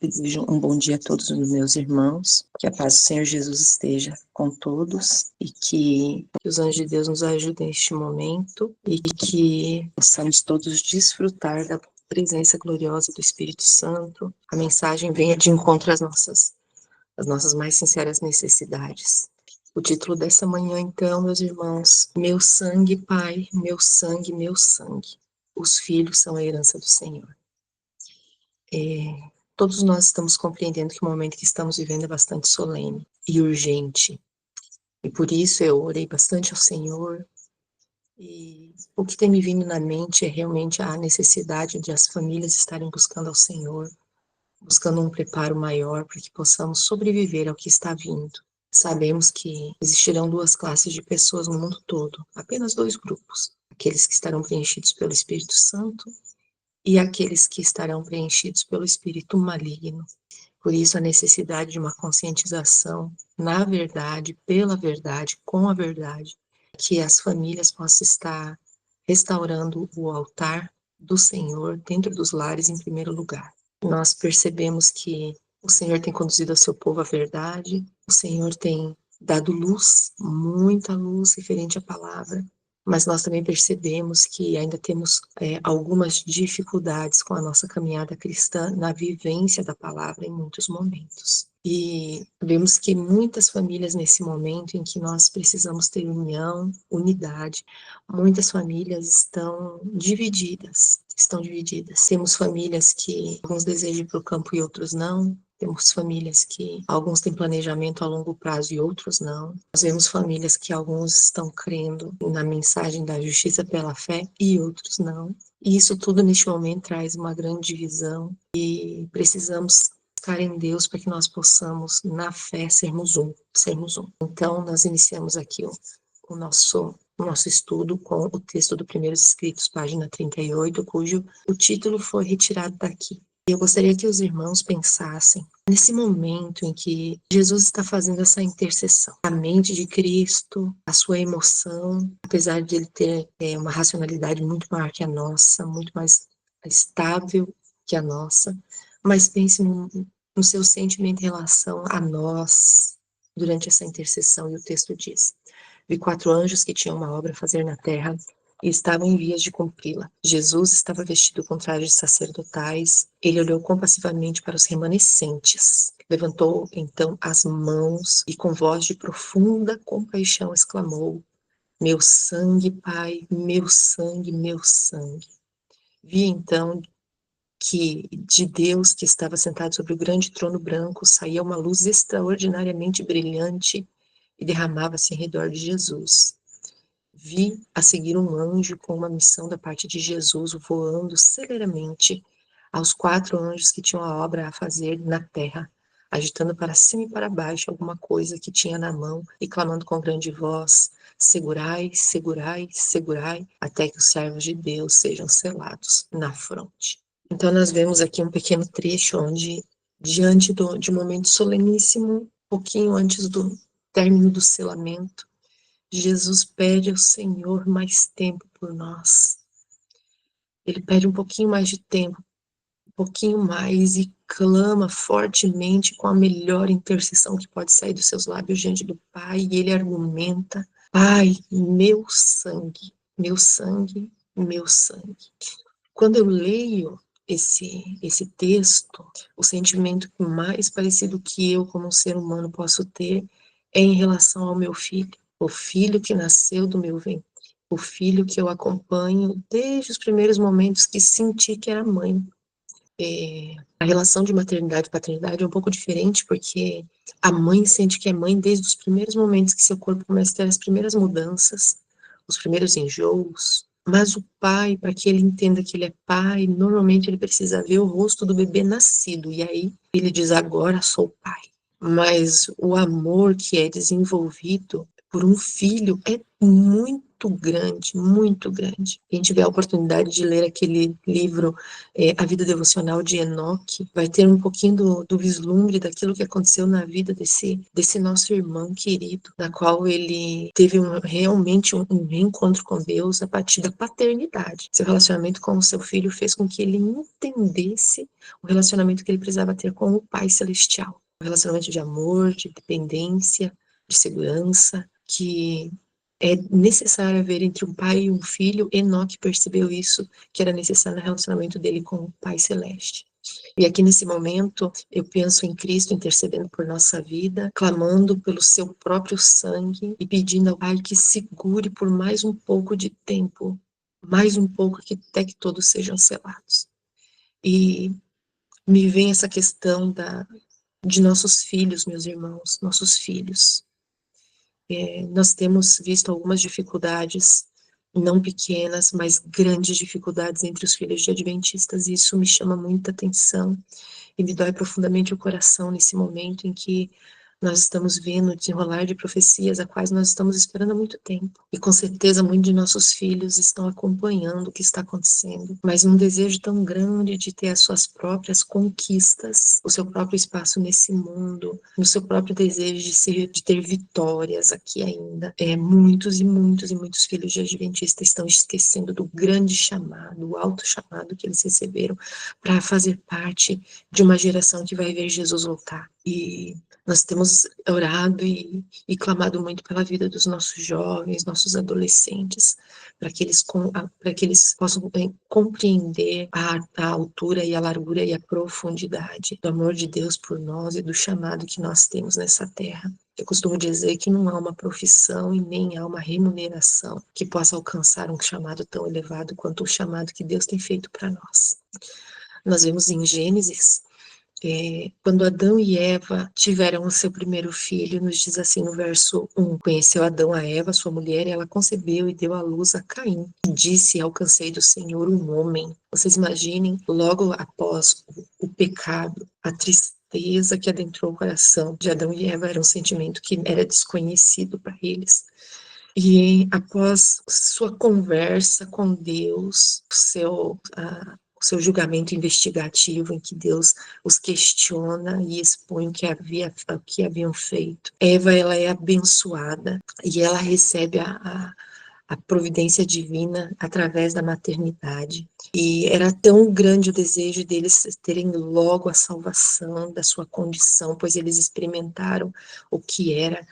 Desejo um bom dia a todos os meus irmãos, que a paz do Senhor Jesus esteja com todos e que os anjos de Deus nos ajudem neste momento e que possamos todos desfrutar da presença gloriosa do Espírito Santo. A mensagem venha de encontro às nossas mais sinceras necessidades. O título dessa manhã, então, meus irmãos: Meu sangue, Pai, meu sangue, meu sangue. Os filhos são a herança do Senhor. Todos nós estamos compreendendo que o momento que estamos vivendo é bastante solene e urgente. E por isso eu orei bastante ao Senhor. E o que tem me vindo na mente é realmente a necessidade de as famílias estarem buscando ao Senhor, buscando um preparo maior para que possamos sobreviver ao que está vindo. Sabemos que existirão duas classes de pessoas no mundo todo, apenas dois grupos: aqueles que estarão preenchidos pelo Espírito Santo e aqueles que estarão preenchidos pelo espírito maligno. Por isso, a necessidade de uma conscientização na verdade, pela verdade, com a verdade, que as famílias possam estar restaurando o altar do Senhor dentro dos lares em primeiro lugar. Nós percebemos que o Senhor tem conduzido ao seu povo à verdade, o Senhor tem dado luz, muita luz referente à palavra, mas nós também percebemos que ainda temos algumas dificuldades com a nossa caminhada cristã na vivência da palavra em muitos momentos. E vemos que muitas famílias nesse momento em que nós precisamos ter união, unidade, muitas famílias estão divididas. Temos famílias que alguns desejam ir para o campo e outros não. Temos famílias que alguns têm planejamento a longo prazo e outros não. Nós vemos famílias que alguns estão crendo na mensagem da justiça pela fé e outros não. E isso tudo neste momento traz uma grande divisão e precisamos buscar em Deus para que nós possamos, na fé, sermos um. Então, nós iniciamos aqui o nosso estudo com o texto do Primeiros Escritos, página 38, cujo o título foi retirado daqui. Eu gostaria que os irmãos pensassem nesse momento em que Jesus está fazendo essa intercessão. A mente de Cristo, a sua emoção, apesar de ele ter uma racionalidade muito maior que a nossa, muito mais estável que a nossa, mas pense no seu sentimento em relação a nós durante essa intercessão, e o texto diz: Vi 4 anjos que tinham uma obra a fazer na terra e estavam em vias de cumpri-la. Jesus estava vestido com trajes sacerdotais. Ele olhou compassivamente para os remanescentes. Levantou então as mãos e com voz de profunda compaixão exclamou: Meu sangue, Pai, meu sangue, meu sangue. Vi então que de Deus, que estava sentado sobre o grande trono branco, saía uma luz extraordinariamente brilhante e derramava-se em redor de Jesus. Vi a seguir um anjo com uma missão da parte de Jesus, voando celeramente aos 4 anjos que tinham a obra a fazer na terra, agitando para cima e para baixo alguma coisa que tinha na mão e clamando com grande voz: Segurai, segurai, segurai, até que os servos de Deus sejam selados na fronte. Então nós vemos aqui um pequeno trecho onde, diante de um momento soleníssimo, pouquinho antes do término do selamento, Jesus pede ao Senhor mais tempo por nós. Ele pede um pouquinho mais de tempo, um pouquinho mais, e clama fortemente com a melhor intercessão que pode sair dos seus lábios diante do Pai, e ele argumenta: Pai, meu sangue, meu sangue, meu sangue. Quando eu leio esse texto, o sentimento mais parecido que eu, como um ser humano, posso ter é em relação ao meu filho, o filho que nasceu do meu ventre, o filho que eu acompanho desde os primeiros momentos que senti que era mãe. A relação de maternidade e paternidade é um pouco diferente, porque a mãe sente que é mãe desde os primeiros momentos que seu corpo começa a ter as primeiras mudanças, os primeiros enjoos. Mas o pai, para que ele entenda que ele é pai, normalmente ele precisa ver o rosto do bebê nascido, e aí ele diz: agora sou pai. Mas o amor que é desenvolvido por um filho é muito muito grande, muito grande. Quem tiver a oportunidade de ler aquele livro, A Vida Devocional de Enoque, vai ter um pouquinho do vislumbre daquilo que aconteceu na vida desse nosso irmão querido, na qual ele teve realmente um reencontro com Deus a partir da paternidade. Seu relacionamento com o seu filho fez com que ele entendesse o relacionamento que ele precisava ter com o Pai Celestial. Um relacionamento de amor, de dependência, de segurança, que é necessário haver entre um pai e um filho. Enoque percebeu isso, que era necessário no relacionamento dele com o Pai Celeste. E aqui nesse momento, eu penso em Cristo intercedendo por nossa vida, clamando pelo seu próprio sangue e pedindo ao Pai que segure por mais um pouco de tempo, mais um pouco, até que todos sejam selados. E me vem essa questão de nossos filhos, meus irmãos, nossos filhos. Nós temos visto algumas dificuldades, não pequenas, mas grandes dificuldades entre os filhos de adventistas, e isso me chama muita atenção e me dói profundamente o coração nesse momento em que nós estamos vendo o desenrolar de profecias a quais nós estamos esperando há muito tempo. E com certeza muitos de nossos filhos estão acompanhando o que está acontecendo, mas um desejo tão grande de ter as suas próprias conquistas, o seu próprio espaço nesse mundo, no seu próprio desejo de ter vitórias aqui ainda. Muitos e muitos e muitos filhos de adventistas estão esquecendo do grande chamado, o alto chamado que eles receberam para fazer parte de uma geração que vai ver Jesus voltar. E nós temos orado e clamado muito pela vida dos nossos jovens, nossos adolescentes, para que eles possam compreender a altura e a largura e a profundidade do amor de Deus por nós e do chamado que nós temos nessa terra. Eu costumo dizer que não há uma profissão e nem há uma remuneração que possa alcançar um chamado tão elevado quanto o chamado que Deus tem feito para nós. Nós vemos em Gênesis, quando Adão e Eva tiveram o seu primeiro filho, nos diz assim no verso 1, conheceu Adão a Eva, sua mulher, e ela concebeu e deu à luz a Caim. E disse, alcancei do Senhor um homem. Vocês imaginem, logo após o pecado, a tristeza que adentrou o coração de Adão e Eva era um sentimento que era desconhecido para eles. E após sua conversa com Deus, o seu julgamento investigativo, em que Deus os questiona e expõe o que haviam feito, Eva, ela é abençoada e ela recebe a providência divina através da maternidade. E era tão grande o desejo deles terem logo a salvação da sua condição, pois eles experimentaram o que era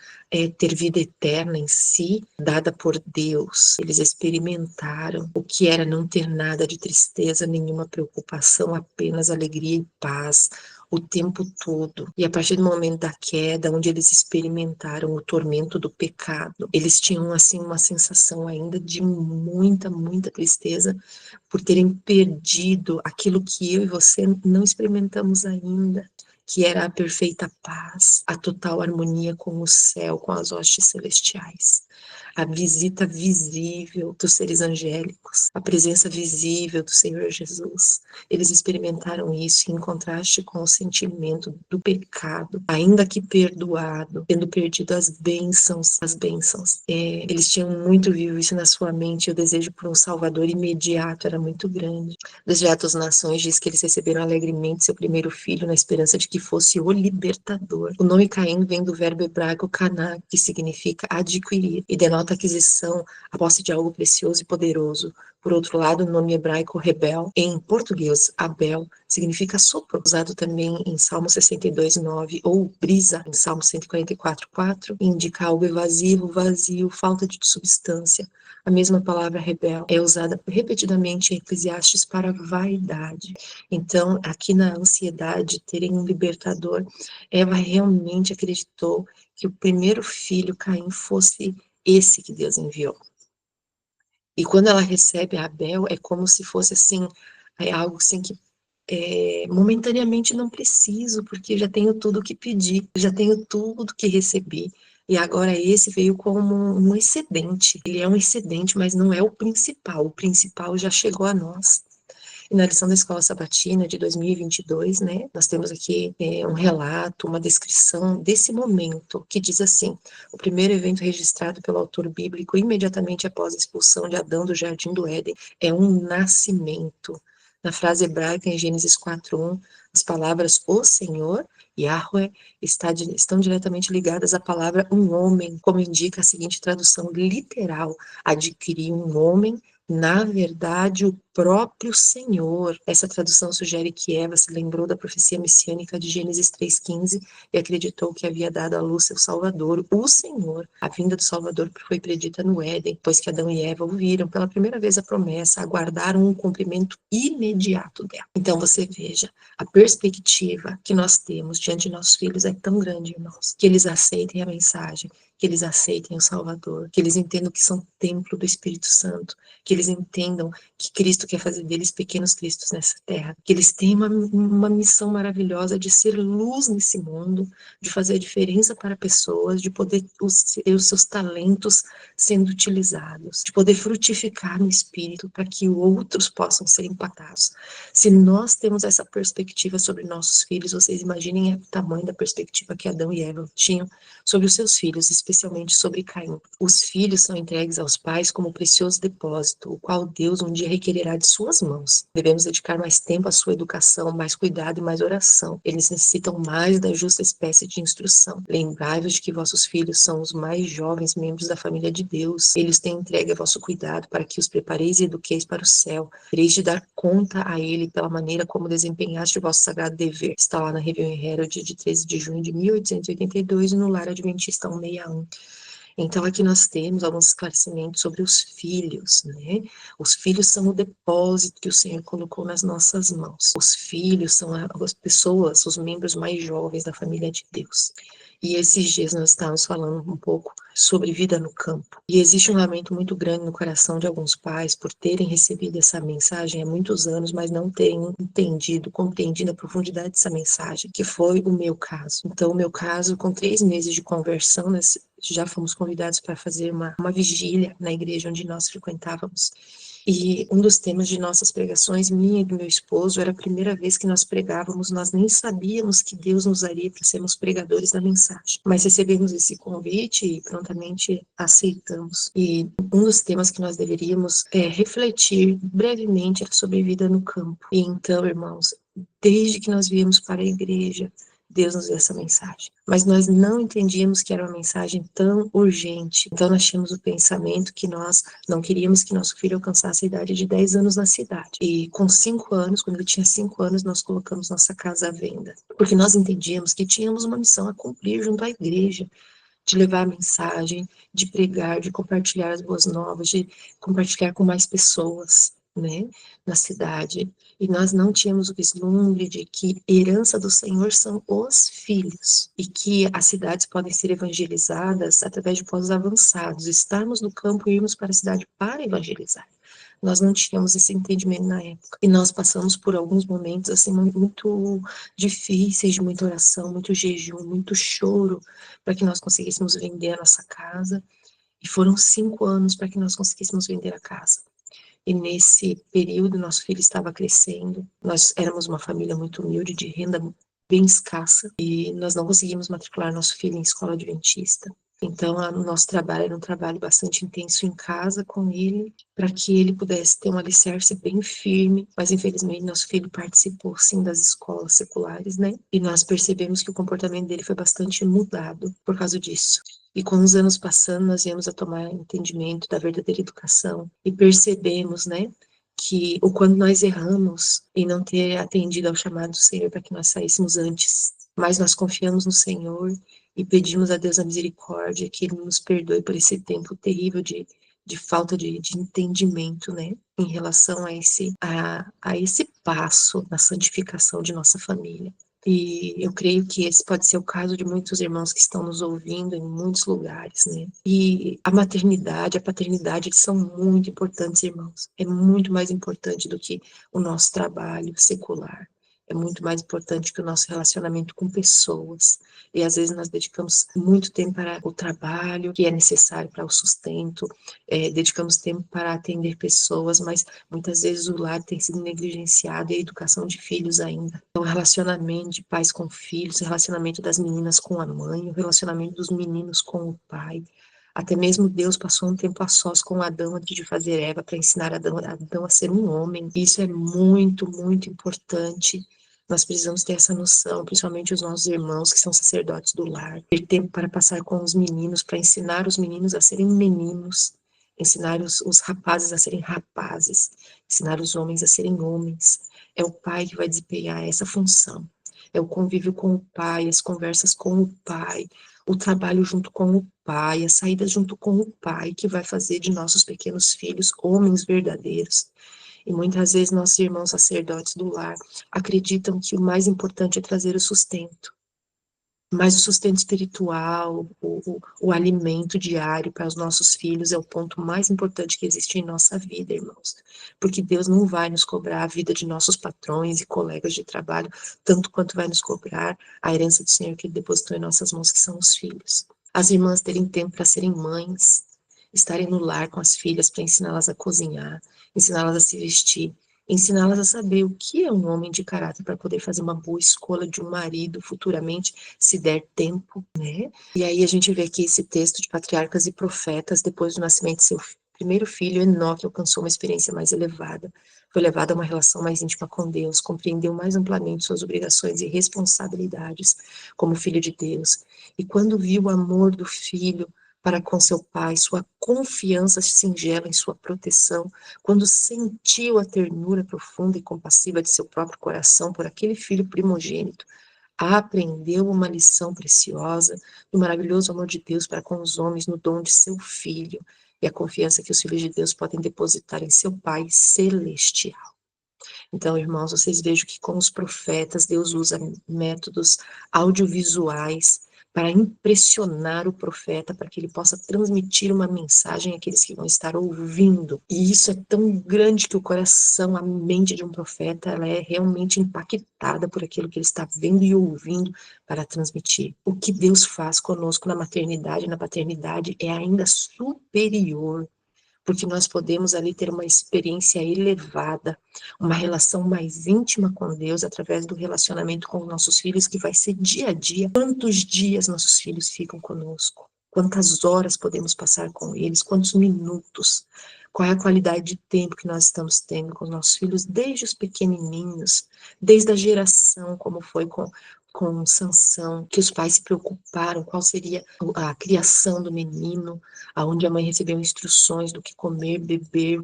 ter vida eterna em si, dada por Deus. Eles experimentaram o que era não ter nada de tristeza, nenhuma preocupação, apenas alegria e paz o tempo todo. E a partir do momento da queda, onde eles experimentaram o tormento do pecado, eles tinham assim uma sensação ainda de muita, muita tristeza por terem perdido aquilo que eu e você não experimentamos ainda, que era a perfeita paz, a total harmonia com o céu, com as hostes celestiais. A visita visível dos seres angélicos, a presença visível do Senhor Jesus. Eles experimentaram isso em contraste com o sentimento do pecado, ainda que perdoado, tendo perdido as bênçãos. Eles tinham muito vivo isso na sua mente, o desejo por um Salvador imediato era muito grande. Dos Atos Nações diz que eles receberam alegremente seu primeiro filho na esperança de que fosse o libertador. O nome Caim vem do verbo hebraico caná, que significa adquirir, e denota aquisição, a posse de algo precioso e poderoso. Por outro lado, o nome hebraico rebel, em português, Abel, significa sopro, usado também em Salmo 62:9, ou brisa, em Salmo 144:4, indica algo evasivo, vazio, falta de substância. A mesma palavra rebel é usada repetidamente em Eclesiastes para vaidade. Então, aqui na ansiedade de terem um libertador, Eva realmente acreditou que o primeiro filho, Caim, fosse esse que Deus enviou. E quando ela recebe Abel, é como se fosse assim, algo assim que momentaneamente não preciso, porque já tenho tudo o que pedi, já tenho tudo que recebi. E agora esse veio como um excedente. Ele é um excedente, mas não é o principal já chegou a nós. E na lição da Escola Sabatina de 2022, né, nós temos aqui um relato, uma descrição desse momento, que diz assim: o primeiro evento registrado pelo autor bíblico imediatamente após a expulsão de Adão do Jardim do Éden é um nascimento. Na frase hebraica, em Gênesis 4:1, as palavras "o Senhor", Yahweh, estão diretamente ligadas à palavra "um homem", como indica a seguinte tradução literal: adquirir um homem, na verdade, o próprio Senhor. Essa tradução sugere que Eva se lembrou da profecia messiânica de Gênesis 3:15 e acreditou que havia dado à luz seu Salvador, o Senhor. A vinda do Salvador foi predita no Éden, pois que Adão e Eva ouviram pela primeira vez a promessa, aguardaram um cumprimento imediato dela. Então você veja, a perspectiva que nós temos diante de nossos filhos é tão grande, irmãos, que eles aceitem a mensagem, que eles aceitem o Salvador, que eles entendam que são templo do Espírito Santo, que eles entendam que Cristo quer fazer deles pequenos cristos nessa terra, que eles têm uma missão maravilhosa de ser luz nesse mundo, de fazer a diferença para pessoas, de poder ter os seus talentos sendo utilizados, de poder frutificar no Espírito para que outros possam ser impactados. Se nós temos essa perspectiva sobre nossos filhos, vocês imaginem o tamanho da perspectiva que Adão e Eva tinham sobre os seus filhos, especialmente sobre Caim. Os filhos são entregues aos pais como precioso depósito, o qual Deus um dia requererá de suas mãos. Devemos dedicar mais tempo à sua educação, mais cuidado e mais oração. Eles necessitam mais da justa espécie de instrução. Lembrai-vos de que vossos filhos são os mais jovens membros da família de Deus. Eles têm entregue a vosso cuidado para que os prepareis e eduqueis para o céu. Tereis de dar conta a ele pela maneira como desempenhaste o vosso sagrado dever. Está lá na Review and Herald de 13 de junho de 1882 e no Lar Adventista 161. Então, aqui nós temos alguns esclarecimentos sobre os filhos, né? Os filhos são o depósito que o Senhor colocou nas nossas mãos. Os filhos são as pessoas, os membros mais jovens da família de Deus. E esses dias nós estávamos falando um pouco sobre vida no campo. E existe um lamento muito grande no coração de alguns pais por terem recebido essa mensagem há muitos anos, mas não terem compreendido a profundidade dessa mensagem, que foi o meu caso. Então, o meu caso, com 3 meses de conversão, já fomos convidados para fazer uma vigília na igreja onde nós frequentávamos. E um dos temas de nossas pregações, minha e do meu esposo, era a primeira vez que nós pregávamos, nós nem sabíamos que Deus nos daria para sermos pregadores da mensagem. Mas recebemos esse convite e prontamente aceitamos. E um dos temas que nós deveríamos refletir brevemente era sobre vida no campo. E então, irmãos, desde que nós viemos para a igreja, Deus nos deu essa mensagem. Mas nós não entendíamos que era uma mensagem tão urgente. Então nós tínhamos o pensamento que nós não queríamos que nosso filho alcançasse a idade de 10 anos na cidade. E com 5 anos, quando ele tinha 5 anos, nós colocamos nossa casa à venda. Porque nós entendíamos que tínhamos uma missão a cumprir junto à igreja, de levar a mensagem, de pregar, de compartilhar as boas novas, de compartilhar com mais pessoas, né, na cidade. E nós não tínhamos o vislumbre de que herança do Senhor são os filhos, e que as cidades podem ser evangelizadas através de postos avançados, estarmos no campo e irmos para a cidade para evangelizar. Nós não tínhamos esse entendimento na época. E nós passamos por alguns momentos, assim, muito difíceis, de muita oração, muito jejum, muito choro, para que nós conseguíssemos vender a nossa casa. E foram 5 anos para que nós conseguíssemos vender a casa. E nesse período, nosso filho estava crescendo. Nós éramos uma família muito humilde, de renda bem escassa, e nós não conseguimos matricular nosso filho em escola adventista. Então, o nosso trabalho era um trabalho bastante intenso em casa com ele, para que ele pudesse ter um alicerce bem firme, mas infelizmente nosso filho participou sim das escolas seculares, né? E nós percebemos que o comportamento dele foi bastante mudado por causa disso. E com os anos passando, nós viemos a tomar entendimento da verdadeira educação e percebemos, né, que o quando nós erramos em não ter atendido ao chamado do Senhor para que nós saíssemos antes, mas nós confiamos no Senhor e pedimos a Deus a misericórdia, que Ele nos perdoe por esse tempo terrível de falta de entendimento, né, em relação a esse passo na santificação de nossa família. E eu creio que esse pode ser o caso de muitos irmãos que estão nos ouvindo em muitos lugares, né? E a maternidade, a paternidade, eles são muito importantes, irmãos. É muito mais importante do que o nosso trabalho secular. é muito mais importante que o nosso relacionamento com pessoas. E às vezes nós dedicamos muito tempo para o trabalho, que é necessário para o sustento, dedicamos tempo para atender pessoas, mas muitas vezes o lar tem sido negligenciado e a educação de filhos ainda. Então, o relacionamento de pais com filhos, o relacionamento das meninas com a mãe, o relacionamento dos meninos com o pai. Até mesmo Deus passou um tempo a sós com Adão antes de fazer Eva, para ensinar Adão a ser um homem. Isso é muito, muito importante. Nós precisamos ter essa noção, principalmente os nossos irmãos que são sacerdotes do lar. Ter tempo para passar com os meninos, para ensinar os meninos a serem meninos, ensinar os rapazes a serem rapazes, ensinar os homens a serem homens. É o pai que vai desempenhar essa função. É o convívio com o pai, as conversas com o pai, o trabalho junto com o pai, a saída junto com o pai, que vai fazer de nossos pequenos filhos homens verdadeiros. E muitas vezes nossos irmãos sacerdotes do lar acreditam que o mais importante é trazer o sustento. Mas o sustento espiritual, o alimento diário para os nossos filhos é o ponto mais importante que existe em nossa vida, irmãos. Porque Deus não vai nos cobrar a vida de nossos patrões e colegas de trabalho, tanto quanto vai nos cobrar a herança do Senhor que Ele depositou em nossas mãos, que são os filhos. As irmãs terem tempo para serem mães, estarem no lar com as filhas para ensiná-las a cozinhar, ensiná-las a se vestir, ensiná-las a saber o que é um homem de caráter para poder fazer uma boa escolha de um marido futuramente, se der tempo, né? E aí a gente vê aqui esse texto de patriarcas e profetas, depois do nascimento de seu primeiro filho, Enoque alcançou uma experiência mais elevada, foi levado a uma relação mais íntima com Deus, compreendeu mais amplamente suas obrigações e responsabilidades como filho de Deus. E quando viu o amor do filho para com seu pai, sua confiança singela em sua proteção, quando sentiu a ternura profunda e compassiva de seu próprio coração por aquele filho primogênito, aprendeu uma lição preciosa do maravilhoso amor de Deus para com os homens no dom de seu filho e a confiança que os filhos de Deus podem depositar em seu Pai celestial. Então, irmãos, vocês vejam que com os profetas Deus usa métodos audiovisuais para impressionar o profeta, para que ele possa transmitir uma mensagem àqueles que vão estar ouvindo. E isso é tão grande que o coração, a mente de um profeta, ela é realmente impactada por aquilo que ele está vendo e ouvindo para transmitir. O que Deus faz conosco na maternidade e na paternidade é ainda superior, porque nós podemos ali ter uma experiência elevada, uma relação mais íntima com Deus através do relacionamento com os nossos filhos, que vai ser dia a dia. Quantos dias nossos filhos ficam conosco? Quantas horas podemos passar com eles? Quantos minutos? Qual é a qualidade de tempo que nós estamos tendo com os nossos filhos, desde os pequenininhos, desde a geração, como foi com Sansão, que os pais se preocuparam, qual seria a criação do menino, aonde a mãe recebeu instruções do que comer, beber, o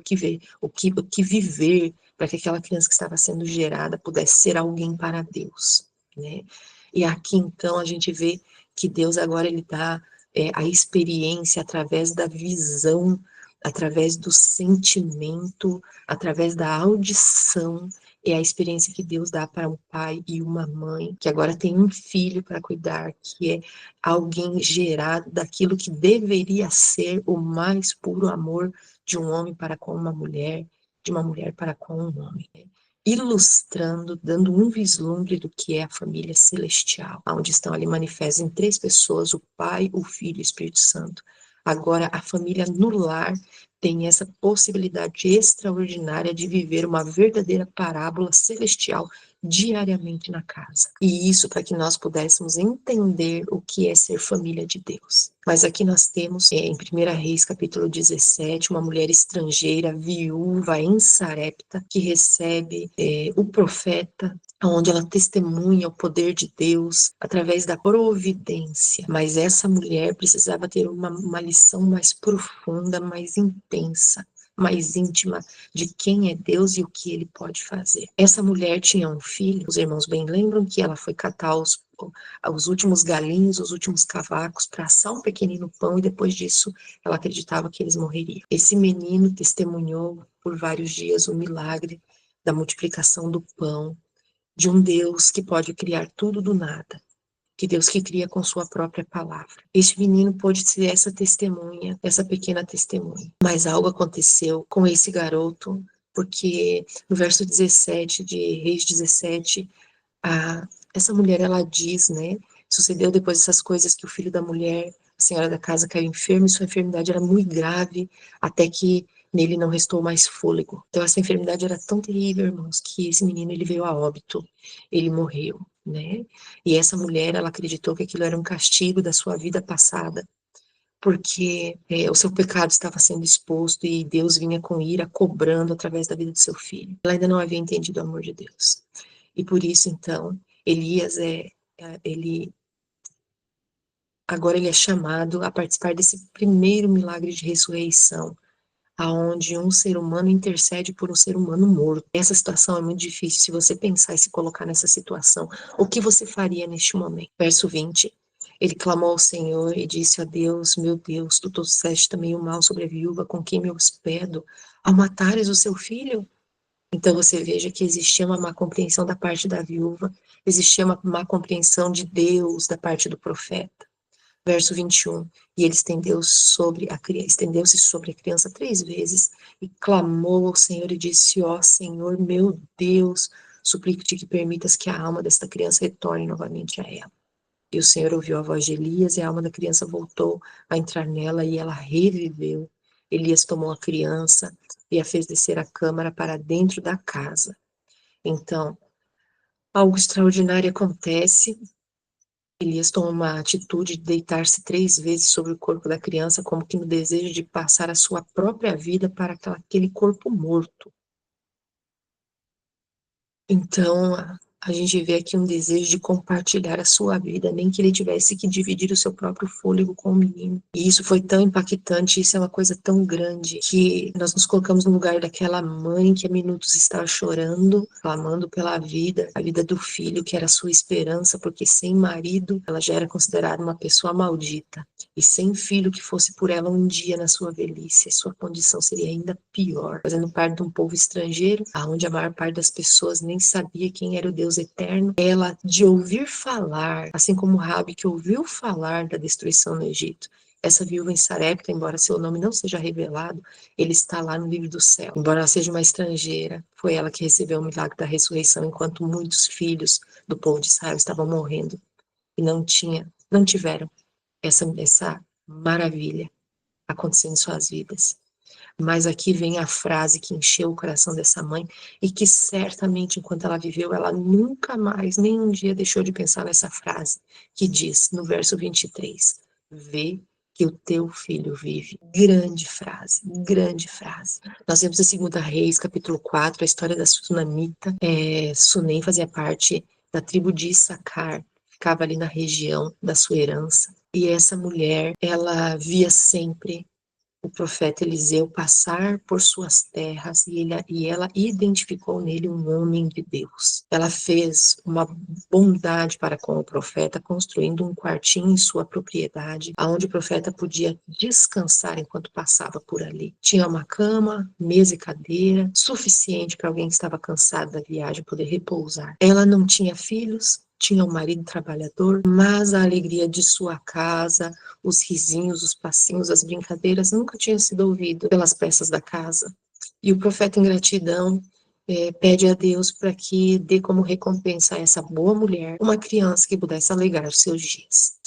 que viver, para que aquela criança que estava sendo gerada pudesse ser alguém para Deus, né? E aqui, então, a gente vê que Deus agora, ele dá a experiência através da visão, através do sentimento, através da audição, é a experiência que Deus dá para um pai e uma mãe, que agora tem um filho para cuidar, que é alguém gerado daquilo que deveria ser o mais puro amor de um homem para com uma mulher, de uma mulher para com um homem, né? Ilustrando, dando um vislumbre do que é a família celestial, onde estão ali manifestas em três pessoas, o Pai, o Filho e o Espírito Santo. Agora, a família no lar tem essa possibilidade extraordinária de viver uma verdadeira parábola celestial diariamente na casa. E isso para que nós pudéssemos entender o que é ser família de Deus. Mas aqui nós temos, em 1 Reis, capítulo 17, uma mulher estrangeira, viúva em Sarepta, que recebe o profeta, onde ela testemunha o poder de Deus através da providência. Mas essa mulher precisava ter uma lição mais profunda, mais intensa, mais íntima de quem é Deus e o que ele pode fazer. Essa mulher tinha um filho, os irmãos bem lembram que ela foi catar os últimos galinhos, os últimos cavacos para assar um pequenino pão e depois disso ela acreditava que eles morreriam. Esse menino testemunhou por vários dias o milagre da multiplicação do pão, de um Deus que pode criar tudo do nada, que Deus que cria com sua própria palavra. Este menino pôde ser essa testemunha, essa pequena testemunha. Mas algo aconteceu com esse garoto, porque no verso 17 de Reis 17, Essa mulher, ela diz, né, sucedeu depois dessas coisas que o filho da mulher, a senhora da casa, caiu enfermo, e sua enfermidade era muito grave, até que nele não restou mais fôlego. Então, essa enfermidade era tão terrível, irmãos, que esse menino, ele veio a óbito, ele morreu, né? E essa mulher, ela acreditou que aquilo era um castigo da sua vida passada, porque o seu pecado estava sendo exposto e Deus vinha com ira cobrando através da vida do seu filho. Ela ainda não havia entendido o amor de Deus. E por isso, então, Elias ele agora ele é chamado a participar desse primeiro milagre de ressurreição, aonde um ser humano intercede por um ser humano morto. Essa situação é muito difícil. Se você pensar e se colocar nessa situação, o que você faria neste momento? Verso 20. Ele clamou ao Senhor e disse a Deus: meu Deus, tu trouxeste também o mal sobre a viúva com quem me hospedo, ao matares o seu filho? Então você veja que existia uma má compreensão da parte da viúva, existia uma má compreensão de Deus da parte do profeta. Verso 21, e ele estendeu-se sobre a criança 3 vezes e clamou ao Senhor e disse: ó Senhor, meu Deus, suplico-te que permitas que a alma desta criança retorne novamente a ela. E o Senhor ouviu a voz de Elias e a alma da criança voltou a entrar nela e ela reviveu. Elias tomou a criança e a fez descer a câmara para dentro da casa. Então, algo extraordinário acontece. Elias toma uma atitude de deitar-se 3 vezes sobre o corpo da criança, como que no desejo de passar a sua própria vida para aquele corpo morto. Então, a gente vê aqui um desejo de compartilhar a sua vida, nem que ele tivesse que dividir o seu próprio fôlego com o menino. E isso foi tão impactante, isso é uma coisa tão grande, que nós nos colocamos no lugar daquela mãe que há minutos estava chorando, clamando pela vida, a vida do filho, que era a sua esperança, porque sem marido, ela já era considerada uma pessoa maldita. E sem filho que fosse por ela um dia na sua velhice, a sua condição seria ainda pior, fazendo parte de um povo estrangeiro, aonde a maior parte das pessoas nem sabia quem era o Deus eterno. Ela, de ouvir falar, assim como Rabi, que ouviu falar da destruição no Egito, essa viúva em Sarepta, embora seu nome não seja revelado, ele está lá no livro do céu. Embora ela seja uma estrangeira, foi ela que recebeu o milagre da ressurreição, enquanto muitos filhos do povo de Israel estavam morrendo e não tiveram essa maravilha acontecendo em suas vidas. Mas aqui vem a frase que encheu o coração dessa mãe e que certamente, enquanto ela viveu, ela nunca mais, nem um dia deixou de pensar nessa frase, que diz, no verso 23, vê que o teu filho vive. Grande frase, grande frase. Nós vemos em 2 Reis, capítulo 4, a história da Sunamita. Sunem fazia parte da tribo de Issacar, ficava ali na região da sua herança. E essa mulher, ela via sempre o profeta Eliseu passar por suas terras e ela identificou nele um homem de Deus. Ela fez uma bondade para com o profeta, construindo um quartinho em sua propriedade, onde o profeta podia descansar enquanto passava por ali. Tinha uma cama, mesa e cadeira, suficiente para alguém que estava cansado da viagem poder repousar. Ela não tinha filhos, tinha um marido trabalhador, mas a alegria de sua casa, os risinhos, os passinhos, as brincadeiras nunca tinham sido ouvidos pelas peças da casa. E o profeta, em gratidão, pede a Deus para que dê como recompensa a essa boa mulher uma criança que pudesse alegrar os seus dias.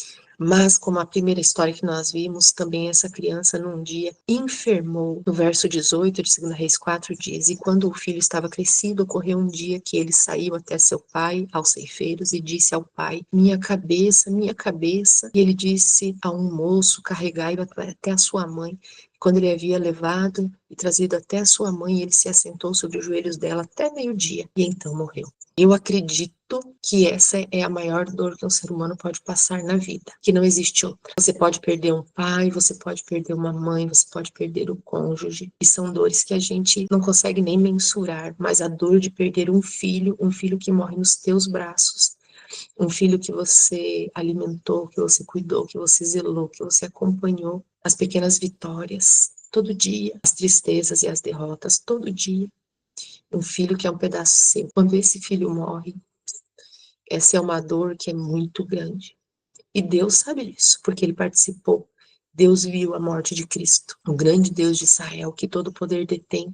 Mas, como a primeira história que nós vimos, também essa criança num dia enfermou. No verso 18 de 2 Reis 4 diz, e quando o filho estava crescido, ocorreu um dia que ele saiu até seu pai, aos ceifeiros, e disse ao pai, minha cabeça, minha cabeça. E ele disse a um moço, carregai-o até a sua mãe. Quando ele havia levado e trazido até a sua mãe, ele se assentou sobre os joelhos dela até meio-dia, e então morreu. Eu acredito que essa é a maior dor que um ser humano pode passar na vida, que não existe outra. Você pode perder um pai, você pode perder uma mãe, você pode perder o cônjuge, e são dores que a gente não consegue nem mensurar, mas a dor de perder um filho que morre nos teus braços, um filho que você alimentou, que você cuidou, que você zelou, que você acompanhou, as pequenas vitórias, todo dia, as tristezas e as derrotas, todo dia. Um filho que é um pedaço seu. Quando esse filho morre, essa é uma dor que é muito grande. E Deus sabe disso, porque ele participou. Deus viu a morte de Cristo, o grande Deus de Israel, que todo poder detém.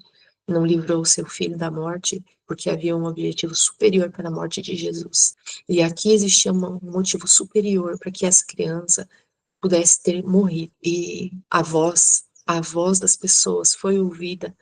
não livrou o seu filho da morte, porque havia um objetivo superior para a morte de Jesus. E aqui existia um motivo superior para que essa criança pudesse ter morrido. E a voz das pessoas foi ouvida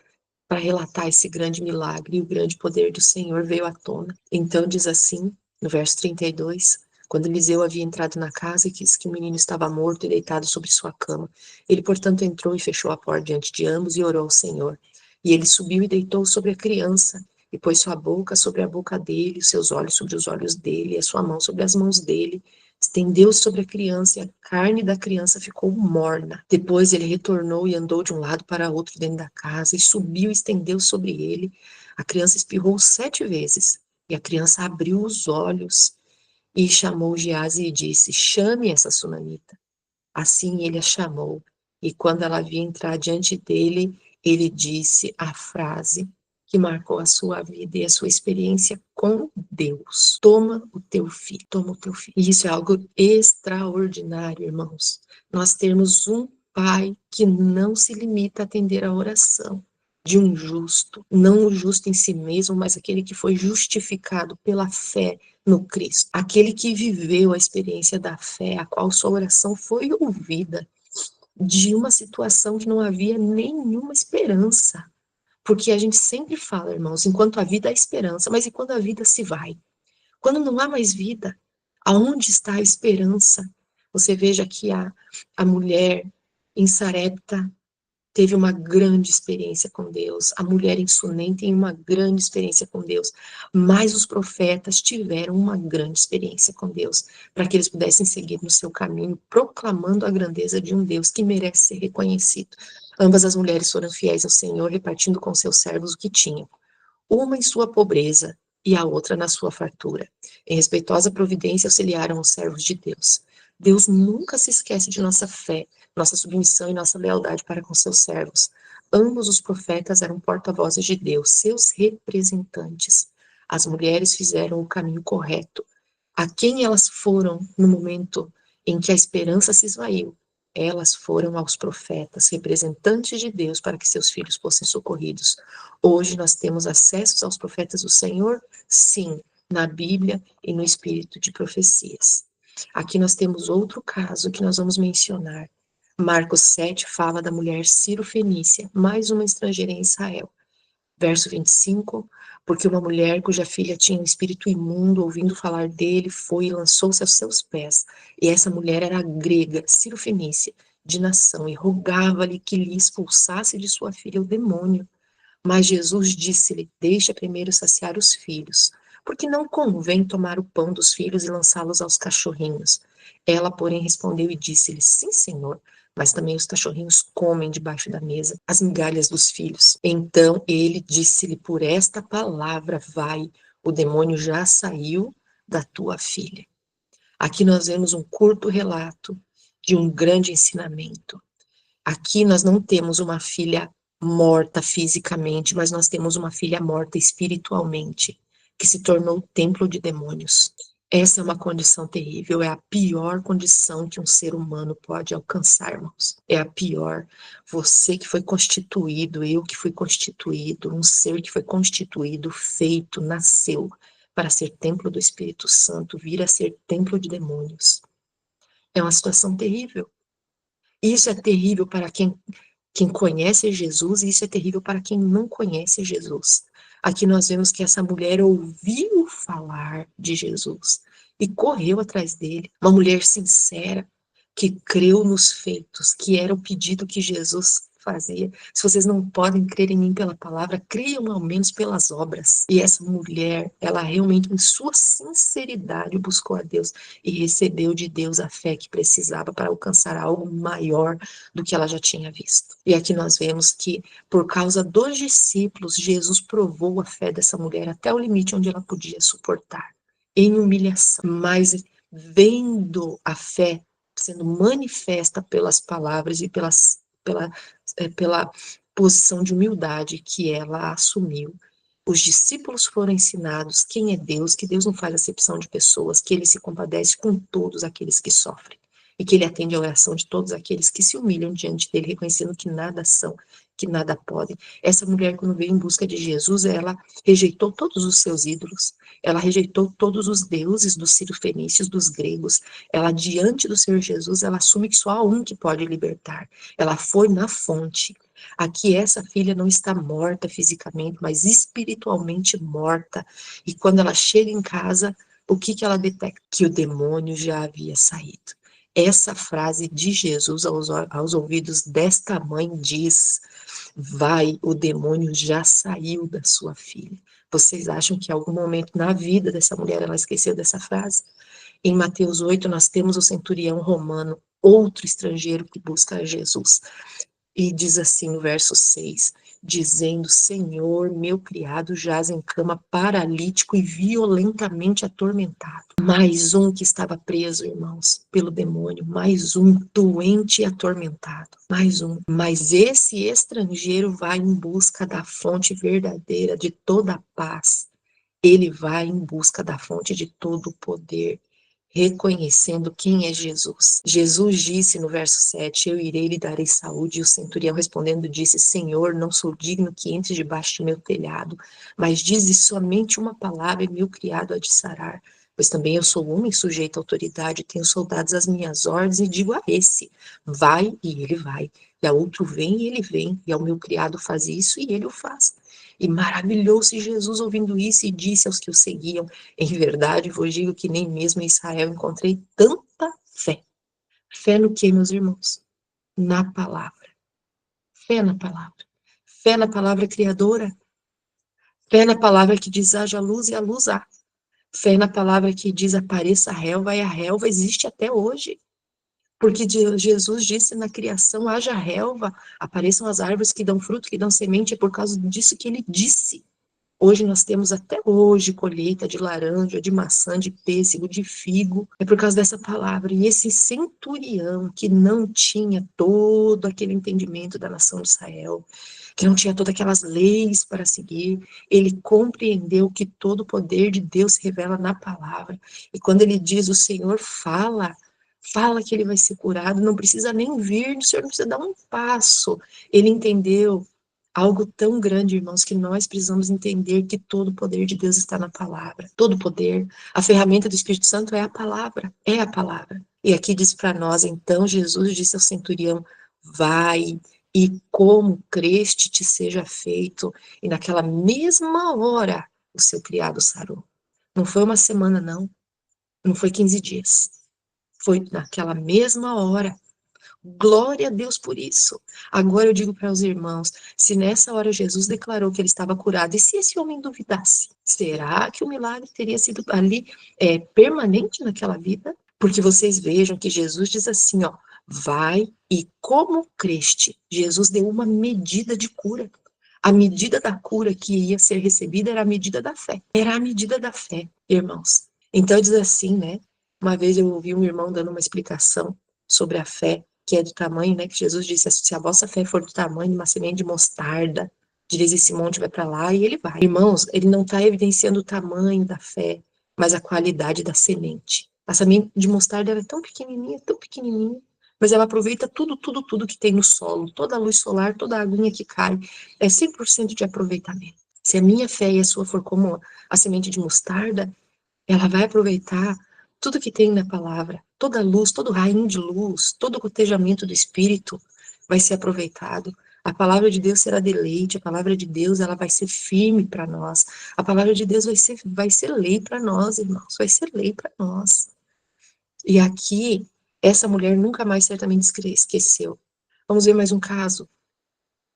para relatar esse grande milagre, e o grande poder do Senhor veio à tona. Então diz assim, no verso 32, quando Eliseu havia entrado na casa e disse que o menino estava morto e deitado sobre sua cama, ele, portanto, entrou e fechou a porta diante de ambos e orou ao Senhor. E ele subiu e deitou sobre a criança, e pôs sua boca sobre a boca dele, os seus olhos sobre os olhos dele, e a sua mão sobre as mãos dele. Estendeu-se sobre a criança, e a carne da criança ficou morna. Depois ele retornou e andou de um lado para outro dentro da casa, e subiu e estendeu sobre ele. A criança espirrou 7 vezes, e a criança abriu os olhos e chamou Gease e disse: chame essa sunamita. Assim ele a chamou, e quando ela vinha entrar diante dele, ele disse a frase que marcou a sua vida e a sua experiência com Deus: toma o teu filho, toma o teu filho. E isso é algo extraordinário, irmãos. Nós temos um pai que não se limita a atender a oração de um justo, não o justo em si mesmo, mas aquele que foi justificado pela fé no Cristo, aquele que viveu a experiência da fé, a qual sua oração foi ouvida, de uma situação que não havia nenhuma esperança. Porque a gente sempre fala, irmãos, enquanto a vida há esperança, mas e quando a vida se vai? Quando não há mais vida, aonde está a esperança? Você veja que a mulher em Sarepta teve uma grande experiência com Deus. A mulher em Sunem tem uma grande experiência com Deus. Mas os profetas tiveram uma grande experiência com Deus, para que eles pudessem seguir no seu caminho, proclamando a grandeza de um Deus que merece ser reconhecido. Ambas as mulheres foram fiéis ao Senhor, repartindo com seus servos o que tinham, uma em sua pobreza e a outra na sua fartura. Em respeitosa providência auxiliaram os servos de Deus. Deus nunca se esquece de nossa fé, nossa submissão e nossa lealdade para com seus servos. Ambos os profetas eram porta-vozes de Deus, seus representantes. As mulheres fizeram o caminho correto. A quem elas foram no momento em que a esperança se esvaiu? Elas foram aos profetas, representantes de Deus, para que seus filhos fossem socorridos. Hoje nós temos acesso aos profetas do Senhor? Sim, na Bíblia e no espírito de profecias. Aqui nós temos outro caso que nós vamos mencionar. Marcos 7 fala da mulher Ciro-fenícia, mais uma estrangeira em Israel. Verso 25, porque uma mulher cuja filha tinha um espírito imundo, ouvindo falar dele, foi e lançou-se aos seus pés. E essa mulher era grega, Ciro-fenícia, de nação, e rogava-lhe que lhe expulsasse de sua filha o demônio. Mas Jesus disse-lhe: deixa primeiro saciar os filhos, porque não convém tomar o pão dos filhos e lançá-los aos cachorrinhos. Ela, porém, respondeu e disse-lhe: sim, Senhor, mas também os cachorrinhos comem debaixo da mesa as migalhas dos filhos. Então ele disse-lhe: por esta palavra, vai, o demônio já saiu da tua filha. Aqui nós vemos um curto relato de um grande ensinamento. Aqui nós não temos uma filha morta fisicamente, mas nós temos uma filha morta espiritualmente, que se tornou templo de demônios. Essa é uma condição terrível, é a pior condição que um ser humano pode alcançar, irmãos. É a pior. Você que foi constituído, eu que fui constituído, um ser que foi constituído, feito, nasceu para ser templo do Espírito Santo, vir a ser templo de demônios. É uma situação terrível. Isso é terrível para quem conhece Jesus, e isso é terrível para quem não conhece Jesus. Aqui nós vemos que essa mulher ouviu falar de Jesus e correu atrás dele. Uma mulher sincera, que creu nos feitos, que era o pedido que Jesus fazia. Se vocês não podem crer em mim pela palavra, creiam ao menos pelas obras. E essa mulher, ela realmente, em sua sinceridade, buscou a Deus e recebeu de Deus a fé que precisava para alcançar algo maior do que ela já tinha visto. E aqui nós vemos que, por causa dos discípulos, Jesus provou a fé dessa mulher até o limite onde ela podia suportar, em humilhação. Mas vendo a fé sendo manifesta pelas palavras e pela posição de humildade que ela assumiu. Os discípulos foram ensinados quem é Deus, que Deus não faz acepção de pessoas, que ele se compadece com todos aqueles que sofrem. e que ele atende a oração de todos aqueles que se humilham diante dele, reconhecendo que nada são, que nada podem. Essa mulher, quando veio em busca de Jesus, ela rejeitou todos os seus ídolos, ela rejeitou todos os deuses dos sírio-fenícios, dos gregos. Ela, diante do Senhor Jesus, ela assume que só há um que pode libertar. Ela foi na fonte. Aqui essa filha não está morta fisicamente, mas espiritualmente morta. E quando ela chega em casa, o que ela detecta? Que o demônio já havia saído. Essa frase de Jesus aos ouvidos desta mãe diz: vai, o demônio já saiu da sua filha. Vocês acham que em algum momento na vida dessa mulher ela esqueceu dessa frase? Em Mateus 8, nós temos o centurião romano, outro estrangeiro que busca Jesus. E diz assim no verso 6, dizendo: Senhor, meu criado jaz em cama paralítico e violentamente atormentado. Mais um que estava preso, irmãos, pelo demônio, mais um doente e atormentado, mais um. Mas esse estrangeiro vai em busca da fonte verdadeira de toda a paz. Ele vai em busca da fonte de todo o poder, reconhecendo quem é Jesus. Jesus disse no verso 7, eu irei e lhe darei saúde, e o centurião respondendo disse, Senhor, não sou digno que entres debaixo de meu telhado, mas dize somente uma palavra e meu criado há de sarar. Pois também eu sou homem sujeito à autoridade, tenho soldados às minhas ordens, e digo a esse, vai, e ele vai, e a outro vem, e ele vem, e ao meu criado faz isso, e ele o faz. E maravilhou-se Jesus ouvindo isso, e disse aos que o seguiam, em verdade vos digo que nem mesmo em Israel encontrei tanta fé. Fé no que, meus irmãos? Na palavra. Fé na palavra. Fé na palavra criadora. Fé na palavra que diz haja luz e a luz há. Fé na palavra que diz apareça a relva e a relva existe até hoje. Porque Jesus disse na criação haja relva, apareçam as árvores que dão fruto, que dão semente, é por causa disso que ele disse. Hoje nós temos até hoje colheita de laranja, de maçã, de pêssego, de figo. É por causa dessa palavra. E esse centurião que não tinha todo aquele entendimento da nação de Israel, que não tinha todas aquelas leis para seguir, ele compreendeu que todo o poder de Deus se revela na palavra. E quando ele diz, o Senhor fala, fala que ele vai ser curado, não precisa nem vir, o Senhor não precisa dar um passo. Ele entendeu algo tão grande, irmãos, que nós precisamos entender que todo o poder de Deus está na palavra. Todo o poder. A ferramenta do Espírito Santo é a palavra. É a palavra. E aqui diz para nós, então, Jesus disse ao centurião, vai e como creste te seja feito. E naquela mesma hora, o seu criado sarou. Não foi uma semana, não. Não foi 15 dias. Foi naquela mesma hora. Glória a Deus por isso. Agora eu digo para os irmãos, se nessa hora Jesus declarou que ele estava curado, e se esse homem duvidasse, será que o milagre teria sido ali permanente naquela vida? Porque vocês vejam que Jesus diz assim, ó, vai e como creste. Jesus deu uma medida de cura. A medida da cura que ia ser recebida era a medida da fé. Era a medida da fé, irmãos. Então diz assim, né? Uma vez eu ouvi um irmão dando uma explicação sobre a fé, que é do tamanho, né? Que Jesus disse, se a vossa fé for do tamanho de uma semente de mostarda, direis esse monte vai para lá e ele vai. Irmãos, ele não está evidenciando o tamanho da fé, mas a qualidade da semente. A semente de mostarda é tão pequenininha, mas ela aproveita tudo que tem no solo, toda a luz solar, toda a aguinha que cai, é 100% de aproveitamento. Se a minha fé e a sua for como a semente de mostarda, ela vai aproveitar tudo que tem na palavra, toda a luz, todo o raio de luz, todo o cotejamento do Espírito vai ser aproveitado. A palavra de Deus será deleite, a palavra de Deus ela vai ser firme para nós. A palavra de Deus vai ser lei para nós, irmãos, vai ser lei para nós. E aqui, essa mulher nunca mais certamente esqueceu. Vamos ver mais um caso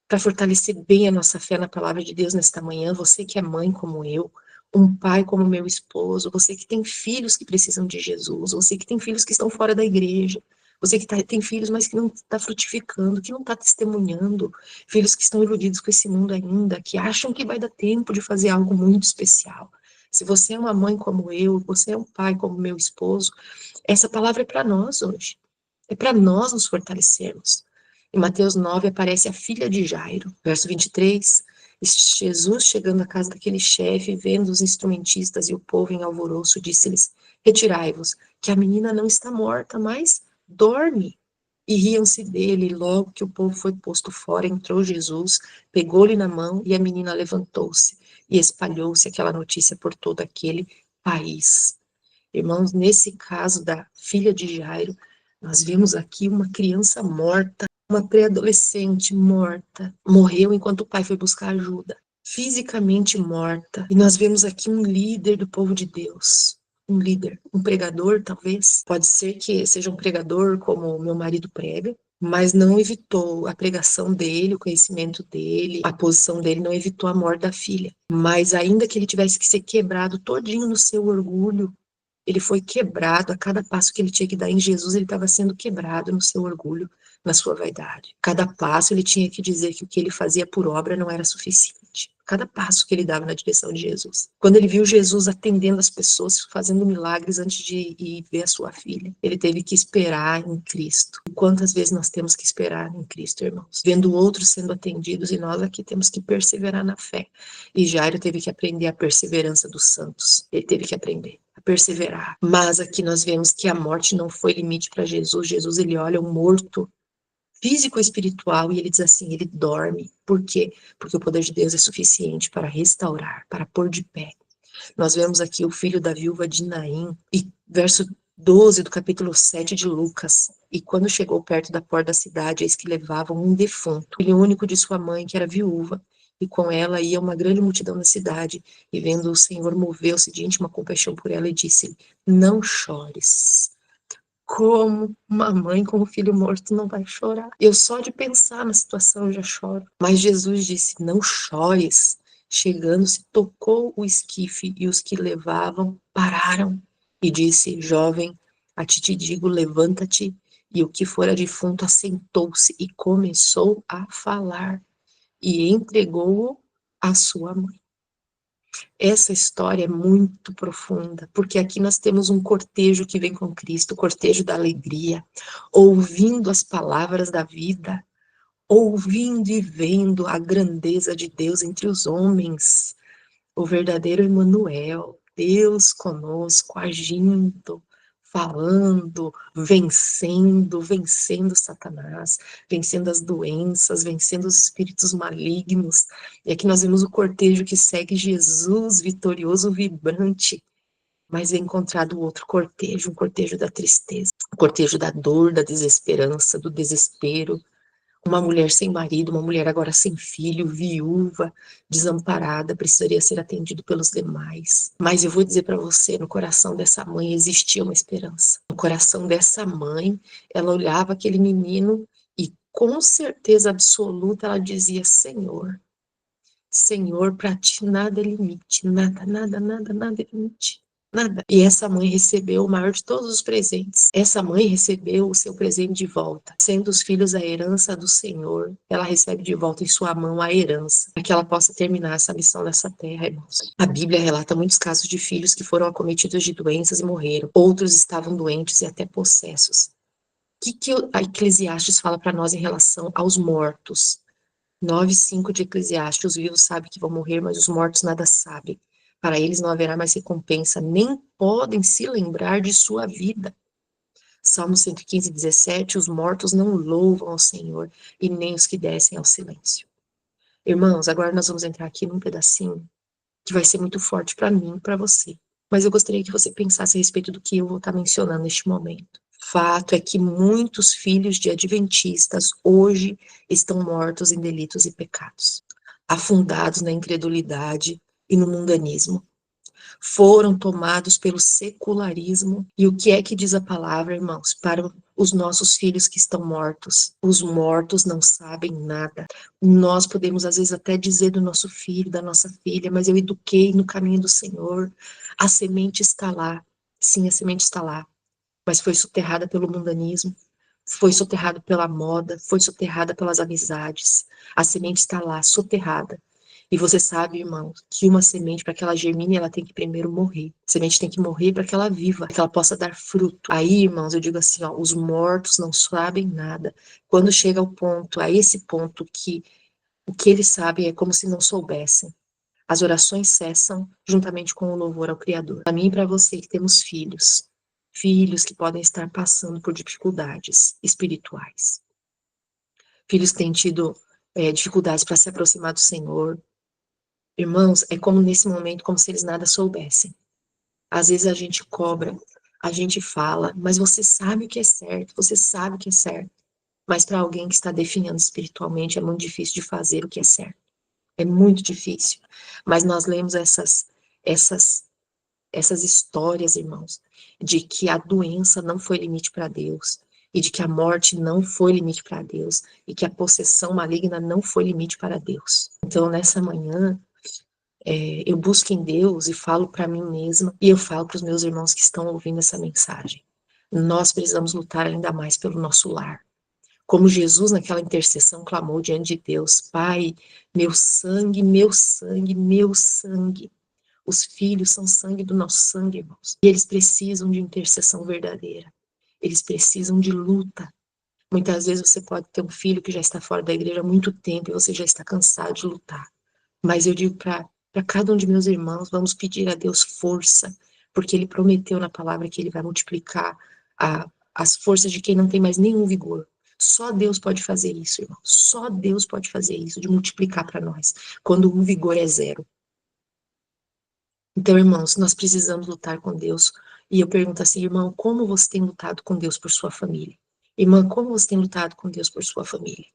para fortalecer bem a nossa fé na palavra de Deus nesta manhã, você que é mãe como eu, um pai como meu esposo, você que tem filhos que precisam de Jesus, você que tem filhos que estão fora da igreja, você que tem filhos, mas que não está frutificando, que não está testemunhando, filhos que estão iludidos com esse mundo ainda, que acham que vai dar tempo de fazer algo muito especial. Se você é uma mãe como eu, você é um pai como meu esposo, essa palavra é para nós hoje. É para nós nos fortalecermos. Em Mateus 9 aparece a filha de Jairo, verso 23. Jesus, chegando à casa daquele chefe, vendo os instrumentistas e o povo em alvoroço, disse-lhes, retirai-vos, que a menina não está morta, mas dorme. E riam-se dele, e logo que o povo foi posto fora, entrou Jesus, pegou-lhe na mão, e a menina levantou-se, e espalhou-se aquela notícia por todo aquele país. Irmãos, nesse caso da filha de Jairo, nós vemos aqui uma criança morta, uma pré-adolescente morta, morreu enquanto o pai foi buscar ajuda, fisicamente morta. E nós vemos aqui um líder do povo de Deus, um líder, um pregador, talvez. Pode ser que seja um pregador como o meu marido prega, mas não evitou a pregação dele, o conhecimento dele, a posição dele, não evitou a morte da filha. Mas ainda que ele tivesse que ser quebrado todinho no seu orgulho, ele foi quebrado a cada passo que ele tinha que dar em Jesus, ele estava sendo quebrado no seu orgulho, na sua vaidade. Cada passo ele tinha que dizer que o que ele fazia por obra não era suficiente. Cada passo que ele dava na direção de Jesus. Quando ele viu Jesus atendendo as pessoas, fazendo milagres antes de ir ver a sua filha, ele teve que esperar em Cristo. E quantas vezes nós temos que esperar em Cristo, irmãos? Vendo outros sendo atendidos e nós aqui temos que perseverar na fé. E Jairo teve que aprender a perseverança dos santos. Ele teve que aprender a perseverar. Mas aqui nós vemos que a morte não foi limite para Jesus. Jesus, ele olha um morto físico e espiritual e ele diz assim, ele dorme. Por quê? Porque o poder de Deus é suficiente para restaurar, para pôr de pé. Nós vemos aqui o filho da viúva de Naim, e verso 12 do capítulo 7 de Lucas. E quando chegou perto da porta da cidade, eis que levavam um defunto, filho único de sua mãe, que era viúva, e com ela ia uma grande multidão na cidade. E vendo o Senhor, moveu-se de íntima compaixão por ela e disse: não chores. Como uma mãe com um filho morto não vai chorar? Eu só de pensar na situação já choro. Mas Jesus disse: não chores. Chegando-se, tocou o esquife e os que levavam pararam. E disse: jovem, a ti te digo, levanta-te. E o que fora defunto assentou-se e começou a falar. E entregou-o à sua mãe. Essa história é muito profunda, porque aqui nós temos um cortejo que vem com Cristo, o cortejo da alegria, ouvindo as palavras da vida, ouvindo e vendo a grandeza de Deus entre os homens, o verdadeiro Emmanuel, Deus conosco, agindo, falando, vencendo Satanás, vencendo as doenças, vencendo os espíritos malignos. E aqui nós vemos o cortejo que segue Jesus, vitorioso, vibrante, mas é encontrado outro cortejo, um cortejo da tristeza, um cortejo da dor, da desesperança, do desespero, uma mulher sem marido, uma mulher agora sem filho, viúva, desamparada, precisaria ser atendido pelos demais. Mas eu vou dizer para você, no coração dessa mãe existia uma esperança. No coração dessa mãe, ela olhava aquele menino e com certeza absoluta ela dizia: Senhor, Senhor, para ti nada é limite, nada, nada, nada, nada é limite. Nada. E essa mãe recebeu o maior de todos os presentes. Essa mãe recebeu o seu presente de volta. Sendo os filhos a herança do Senhor, ela recebe de volta em sua mão a herança, para que ela possa terminar essa missão nessa terra, irmãos. A Bíblia relata muitos casos de filhos que foram acometidos de doenças e morreram. Outros estavam doentes e até possessos. O que a Eclesiastes fala para nós em relação aos mortos? 9:5 de Eclesiastes, os vivos sabem que vão morrer, mas os mortos nada sabem. Para eles não haverá mais recompensa, nem podem se lembrar de sua vida. Salmo 115:17, os mortos não louvam ao Senhor, e nem os que descem ao silêncio. Irmãos, agora nós vamos entrar aqui num pedacinho que vai ser muito forte para mim e para você. Mas eu gostaria que você pensasse a respeito do que eu vou estar mencionando neste momento. Fato é que muitos filhos de adventistas hoje estão mortos em delitos e pecados, afundados na incredulidade e no mundanismo. Foram tomados pelo secularismo. E o que é que diz a palavra, irmãos? Para os nossos filhos que estão mortos. Os mortos não sabem nada. Nós podemos, às vezes, até dizer do nosso filho, da nossa filha, mas eu eduquei no caminho do Senhor. A semente está lá. Sim, a semente está lá. Mas foi soterrada pelo mundanismo, foi soterrada pela moda, foi soterrada pelas amizades. A semente está lá, soterrada. E você sabe, irmão, que uma semente, para que ela germine, ela tem que primeiro morrer. A semente tem que morrer para que ela viva, para que ela possa dar fruto. Aí, irmãos, eu digo assim, ó, os mortos não sabem nada. Quando chega ao ponto, a esse ponto que o que eles sabem é como se não soubessem. As orações cessam juntamente com o louvor ao Criador. Para mim e para você que temos filhos, filhos que podem estar passando por dificuldades espirituais, filhos que têm tido dificuldades para se aproximar do Senhor. Irmãos, é como nesse momento, como se eles nada soubessem. Às vezes a gente cobra, a gente fala, mas você sabe o que é certo, você sabe o que é certo. Mas para alguém que está definhando espiritualmente, é muito difícil de fazer o que é certo. É muito difícil. Mas nós lemos essas, essas histórias, irmãos, de que a doença não foi limite para Deus, e de que a morte não foi limite para Deus, e que a possessão maligna não foi limite para Deus. Então, nessa manhã, eu busco em Deus e falo para mim mesma, e eu falo para os meus irmãos que estão ouvindo essa mensagem. Nós precisamos lutar ainda mais pelo nosso lar. Como Jesus, naquela intercessão, clamou diante de Deus: Pai, meu sangue, meu sangue, meu sangue. Os filhos são sangue do nosso sangue, irmãos. E eles precisam de intercessão verdadeira. Eles precisam de luta. Muitas vezes você pode ter um filho que já está fora da igreja há muito tempo e você já está cansado de lutar. Mas eu digo para cada um de meus irmãos, vamos pedir a Deus força, porque Ele prometeu na palavra que Ele vai multiplicar as forças de quem não tem mais nenhum vigor. Só Deus pode fazer isso, irmão. Só Deus pode fazer isso, de multiplicar para nós, quando o vigor é zero. Então, irmãos, nós precisamos lutar com Deus. E eu pergunto assim, irmão, como você tem lutado com Deus por sua família? Irmã, como você tem lutado com Deus por sua família?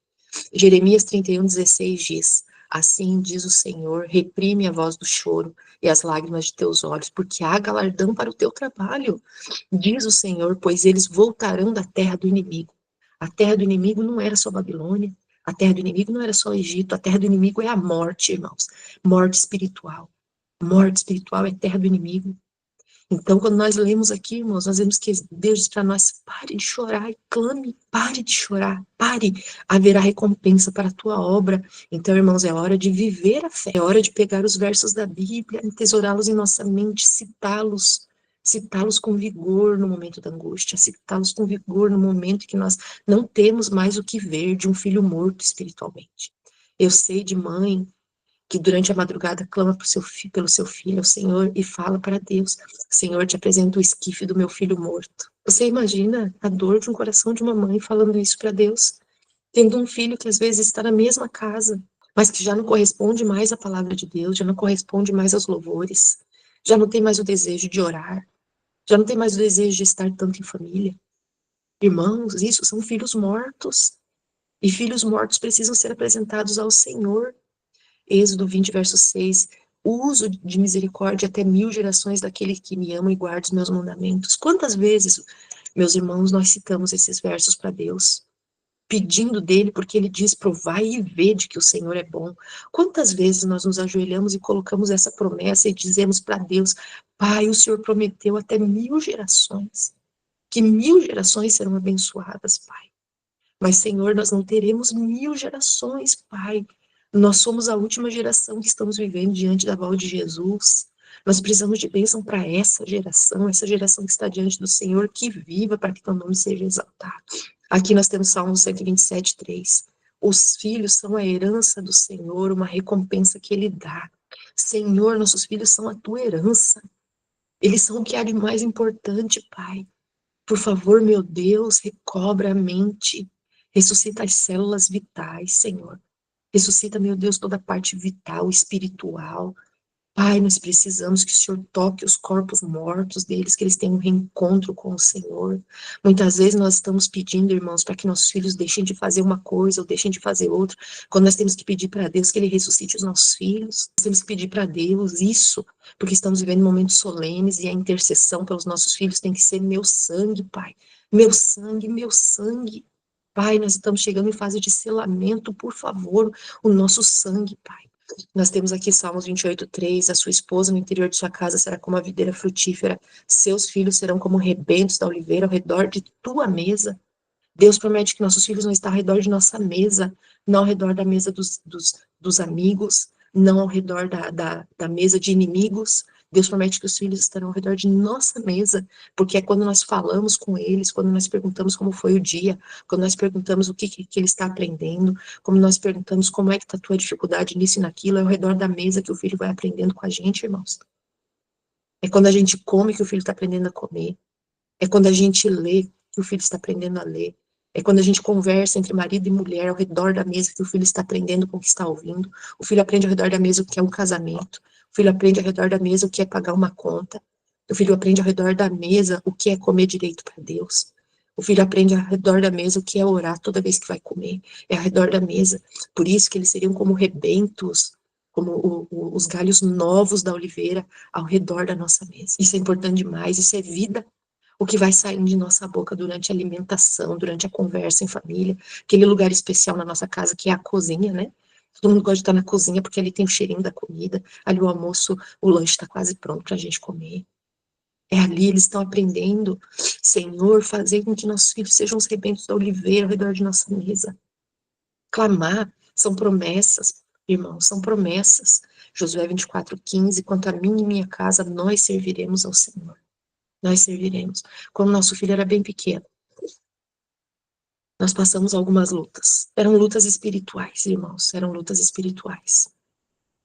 Jeremias 31:16 diz: Assim diz o Senhor, reprime a voz do choro e as lágrimas de teus olhos, porque há galardão para o teu trabalho. Diz o Senhor, pois eles voltarão da terra do inimigo. A terra do inimigo não era só Babilônia, a terra do inimigo não era só o Egito, a terra do inimigo é a morte, irmãos. Morte espiritual. Morte espiritual é terra do inimigo. Então, quando nós lemos aqui, irmãos, nós vemos que Deus diz para nós: pare de chorar e clame, pare de chorar, pare, haverá recompensa para a tua obra. Então, irmãos, é hora de viver a fé, é hora de pegar os versos da Bíblia, entesourá-los em nossa mente, citá-los com vigor no momento da angústia, citá-los com vigor no momento que nós não temos mais o que ver de um filho morto espiritualmente. Eu sei de mãe que durante a madrugada clama pelo seu filho, ao Senhor, e fala para Deus: Senhor, te apresento o esquife do meu filho morto. Você imagina a dor de um coração de uma mãe falando isso para Deus, tendo um filho que às vezes está na mesma casa, mas que já não corresponde mais à palavra de Deus, já não corresponde mais aos louvores, já não tem mais o desejo de orar, já não tem mais o desejo de estar tanto em família. Irmãos, isso são filhos mortos, e filhos mortos precisam ser apresentados ao Senhor. Êxodo 20, verso 6, uso de misericórdia até 1000 gerações daquele que me ama e guarda os meus mandamentos. Quantas vezes, meus irmãos, nós citamos esses versos para Deus, pedindo dele, porque ele diz: provai e vede que o Senhor é bom. Quantas vezes nós nos ajoelhamos e colocamos essa promessa e dizemos para Deus: Pai, o Senhor prometeu até 1000 gerações, que 1000 gerações serão abençoadas, Pai. Mas, Senhor, nós não teremos 1000 gerações, Pai. Nós somos a última geração que estamos vivendo diante da volta de Jesus. Nós precisamos de bênção para essa geração que está diante do Senhor, que viva para que teu nome seja exaltado. Aqui nós temos Salmo 127:3. Os filhos são a herança do Senhor, uma recompensa que Ele dá. Senhor, nossos filhos são a tua herança. Eles são o que há de mais importante, Pai. Por favor, meu Deus, recobra a mente, ressuscita as células vitais, Senhor. Ressuscita, meu Deus, toda a parte vital, espiritual. Pai, nós precisamos que o Senhor toque os corpos mortos deles, que eles tenham um reencontro com o Senhor. Muitas vezes nós estamos pedindo, irmãos, para que nossos filhos deixem de fazer uma coisa ou deixem de fazer outra, quando nós temos que pedir para Deus que Ele ressuscite os nossos filhos. Nós temos que pedir para Deus isso, porque estamos vivendo momentos solenes e a intercessão pelos nossos filhos tem que ser meu sangue, Pai. Meu sangue, meu sangue. Pai, nós estamos chegando em fase de selamento, por favor, o nosso sangue, Pai. Nós temos aqui Salmos 28:3, a sua esposa no interior de sua casa será como a videira frutífera, seus filhos serão como rebentos da oliveira ao redor de tua mesa. Deus promete que nossos filhos vão estar ao redor de nossa mesa, não ao redor da mesa dos amigos, não ao redor da mesa de inimigos. Deus promete que os filhos estarão ao redor de nossa mesa, porque é quando nós falamos com eles, quando nós perguntamos como foi o dia, quando nós perguntamos o que ele está aprendendo, quando nós perguntamos como é que está a tua dificuldade nisso e naquilo, é ao redor da mesa que o filho vai aprendendo com a gente, irmãos. É quando a gente come que o filho está aprendendo a comer. É quando a gente lê que o filho está aprendendo a ler. É quando a gente conversa entre marido e mulher ao redor da mesa que o filho está aprendendo com o que está ouvindo. O filho aprende ao redor da mesa o que é um casamento. O filho aprende ao redor da mesa o que é pagar uma conta. O filho aprende ao redor da mesa o que é comer direito para Deus. O filho aprende ao redor da mesa o que é orar toda vez que vai comer. É ao redor da mesa. Por isso que eles seriam como rebentos, como os galhos novos da oliveira ao redor da nossa mesa. Isso é importante demais, isso é vida. O que vai saindo de nossa boca durante a alimentação, durante a conversa em família, aquele lugar especial na nossa casa que é a cozinha, né? Todo mundo gosta de estar na cozinha porque ali tem o cheirinho da comida, ali o almoço, o lanche está quase pronto para a gente comer. É ali, eles estão aprendendo, Senhor, fazer com que nossos filhos sejam os rebentos da oliveira ao redor de nossa mesa. Clamar são promessas, irmãos, são promessas. Josué 24:15, quanto a mim e minha casa, nós serviremos ao Senhor. Nós serviremos. Quando nosso filho era bem pequeno, nós passamos algumas lutas. Eram lutas espirituais, irmãos, eram lutas espirituais.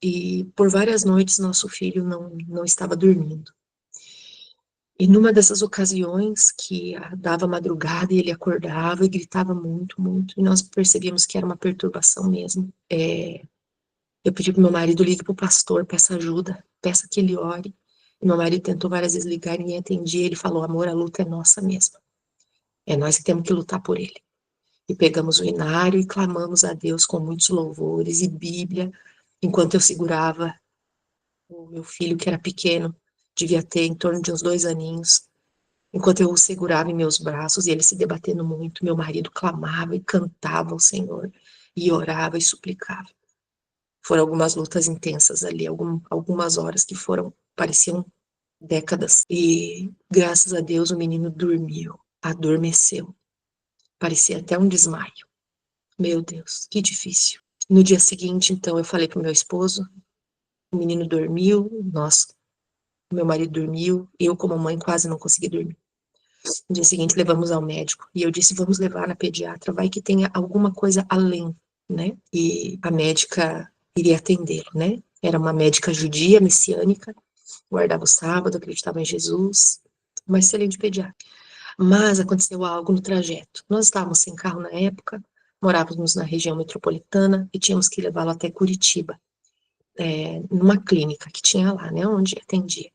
E por várias noites nosso filho não estava dormindo. E numa dessas ocasiões que dava madrugada e ele acordava e gritava muito, muito, e nós percebíamos que era uma perturbação mesmo. Eu pedi pro meu marido, ligue pro pastor, peça ajuda, peça que ele ore. E meu marido tentou várias vezes ligar e ninguém atendia. Ele falou, amor, a luta é nossa mesmo. É nós que temos que lutar por ele. E pegamos o inário e clamamos a Deus com muitos louvores e Bíblia, enquanto eu segurava o meu filho, que era pequeno, devia ter em torno de uns 2 aninhos, enquanto eu o segurava em meus braços e ele se debatendo muito, meu marido clamava e cantava ao Senhor, e orava e suplicava. Foram algumas lutas intensas ali, algumas horas que pareciam décadas, e graças a Deus o menino dormiu, adormeceu, parecia até um desmaio. Meu Deus, que difícil. No dia seguinte, então, eu falei pro meu esposo, o menino dormiu, meu marido dormiu, eu como mãe quase não consegui dormir. No dia seguinte, levamos ao médico, e eu disse, vamos levar na pediatra, vai que tenha alguma coisa além, né? E a médica iria atendê-lo, né? Era uma médica judia, messiânica, guardava o sábado, acreditava em Jesus, uma excelente pediatra. Mas aconteceu algo no trajeto. Nós estávamos sem carro na época, morávamos na região metropolitana e tínhamos que levá-lo até Curitiba, numa clínica que tinha lá, né, onde atendia.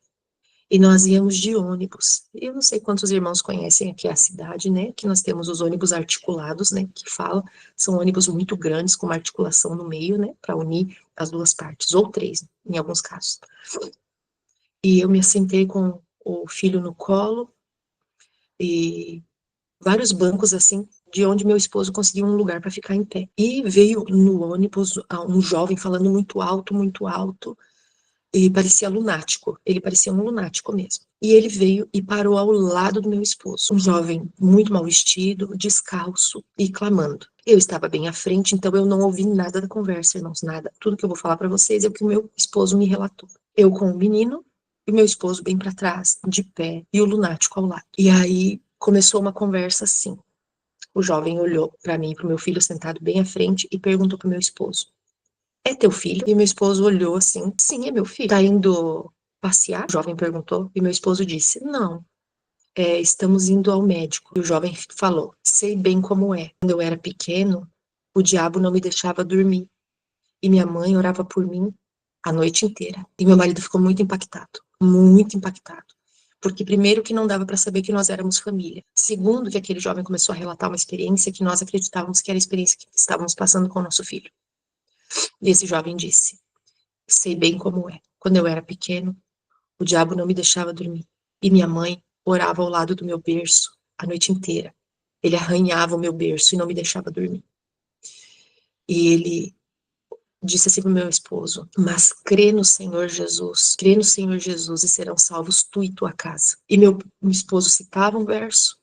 E nós íamos de ônibus. Eu não sei quantos irmãos conhecem aqui a cidade, né, que nós temos os ônibus articulados, né, que fala, são ônibus muito grandes, com uma articulação no meio, né, para unir as duas partes, ou três, em alguns casos. E eu me assentei com o filho no colo, e vários bancos assim, de onde meu esposo conseguiu um lugar para ficar em pé. E veio no ônibus um jovem falando muito alto, e parecia lunático. Ele parecia um lunático mesmo. E ele veio e parou ao lado do meu esposo. Um jovem muito mal vestido, descalço e clamando. Eu estava bem à frente, então eu não ouvi nada da conversa, irmãos, nada. Tudo que eu vou falar para vocês é o que o meu esposo me relatou. Eu com o menino e meu esposo bem para trás, de pé, e o lunático ao lado. E aí começou uma conversa assim. O jovem olhou para mim e para o meu filho sentado bem à frente e perguntou para o meu esposo: é teu filho? E meu esposo olhou assim: sim, é meu filho. Tá indo passear? O jovem perguntou. E meu esposo disse: não, estamos indo ao médico. E o jovem falou: sei bem como é. Quando eu era pequeno, o diabo não me deixava dormir. E minha mãe orava por mim a noite inteira. E meu marido ficou muito impactado. Muito impactado. Porque, primeiro, que não dava para saber que nós éramos família. Segundo, que aquele jovem começou a relatar uma experiência que nós acreditávamos que era a experiência que estávamos passando com o nosso filho. E esse jovem disse: sei bem como é. Quando eu era pequeno, o diabo não me deixava dormir. E minha mãe orava ao lado do meu berço a noite inteira. Ele arranhava o meu berço e não me deixava dormir. E ele disse assim para o meu esposo: mas crê no Senhor Jesus e serão salvos tu e tua casa. E meu esposo citava um verso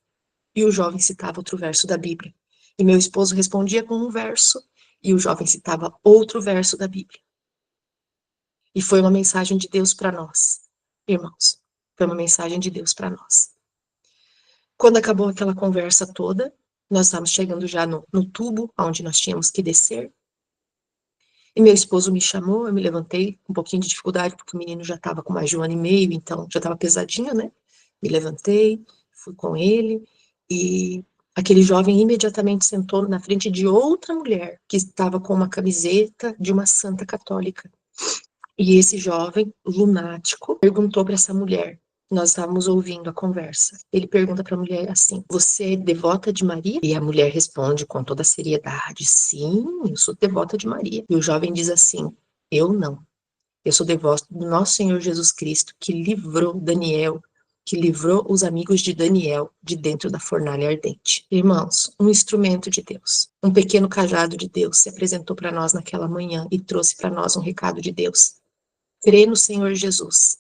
e o jovem citava outro verso da Bíblia. E meu esposo respondia com um verso e o jovem citava outro verso da Bíblia. E foi uma mensagem de Deus para nós, irmãos. Foi uma mensagem de Deus para nós. Quando acabou aquela conversa toda, nós estávamos chegando já no tubo, onde nós tínhamos que descer. E meu esposo me chamou, eu me levantei com um pouquinho de dificuldade, porque o menino já estava com mais de 1 ano e meio, então já estava pesadinho, né? Me levantei, fui com ele e aquele jovem imediatamente sentou na frente de outra mulher que estava com uma camiseta de uma santa católica. E esse jovem lunático perguntou para essa mulher. Nós estávamos ouvindo a conversa. Ele pergunta para a mulher assim: "Você é devota de Maria?" E a mulher responde com toda a seriedade: "Sim, eu sou devota de Maria." E o jovem diz assim: "Eu não. Eu sou devoto do nosso Senhor Jesus Cristo, que livrou Daniel, que livrou os amigos de Daniel de dentro da fornalha ardente." Irmãos, um instrumento de Deus, um pequeno cajado de Deus se apresentou para nós naquela manhã e trouxe para nós um recado de Deus. Crê no Senhor Jesus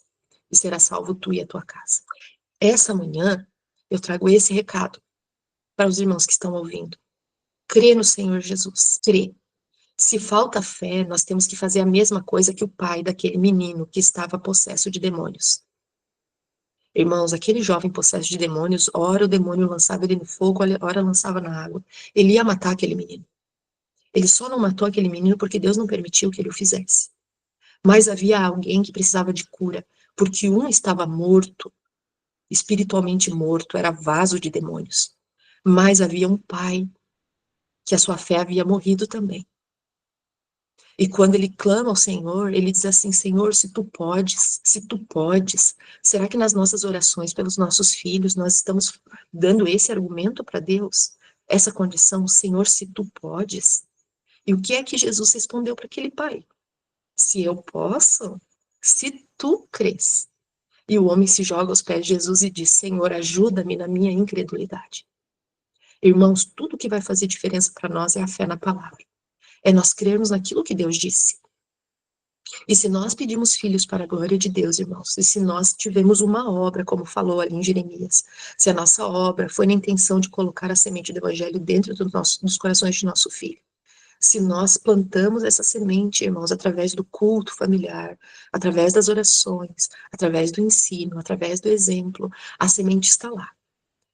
e será salvo tu e a tua casa. Essa manhã eu trago esse recado para os irmãos que estão ouvindo. Crê no Senhor Jesus. Crê. Se falta fé, nós temos que fazer a mesma coisa que o pai daquele menino que estava possesso de demônios. Irmãos, aquele jovem possesso de demônios, ora o demônio lançava ele no fogo, ora lançava na água. Ele ia matar aquele menino. Ele só não matou aquele menino porque Deus não permitiu que ele o fizesse. Mas havia alguém que precisava de cura, porque um estava morto, espiritualmente morto, era vaso de demônios. Mas havia um pai que a sua fé havia morrido também. E quando ele clama ao Senhor, ele diz assim: Senhor, se tu podes, será que nas nossas orações pelos nossos filhos nós estamos dando esse argumento para Deus? Essa condição, Senhor, se tu podes? E o que é que Jesus respondeu para aquele pai? Se eu posso, se tu crês. E o homem se joga aos pés de Jesus e diz: Senhor, ajuda-me na minha incredulidade. Irmãos, tudo que vai fazer diferença para nós é a fé na palavra. É nós crermos naquilo que Deus disse. E se nós pedimos filhos para a glória de Deus, irmãos, e se nós tivemos uma obra, como falou ali em Jeremias, se a nossa obra foi na intenção de colocar a semente do evangelho dentro dos corações de nosso filho, se nós plantamos essa semente, irmãos, através do culto familiar, através das orações, através do ensino, através do exemplo, a semente está lá.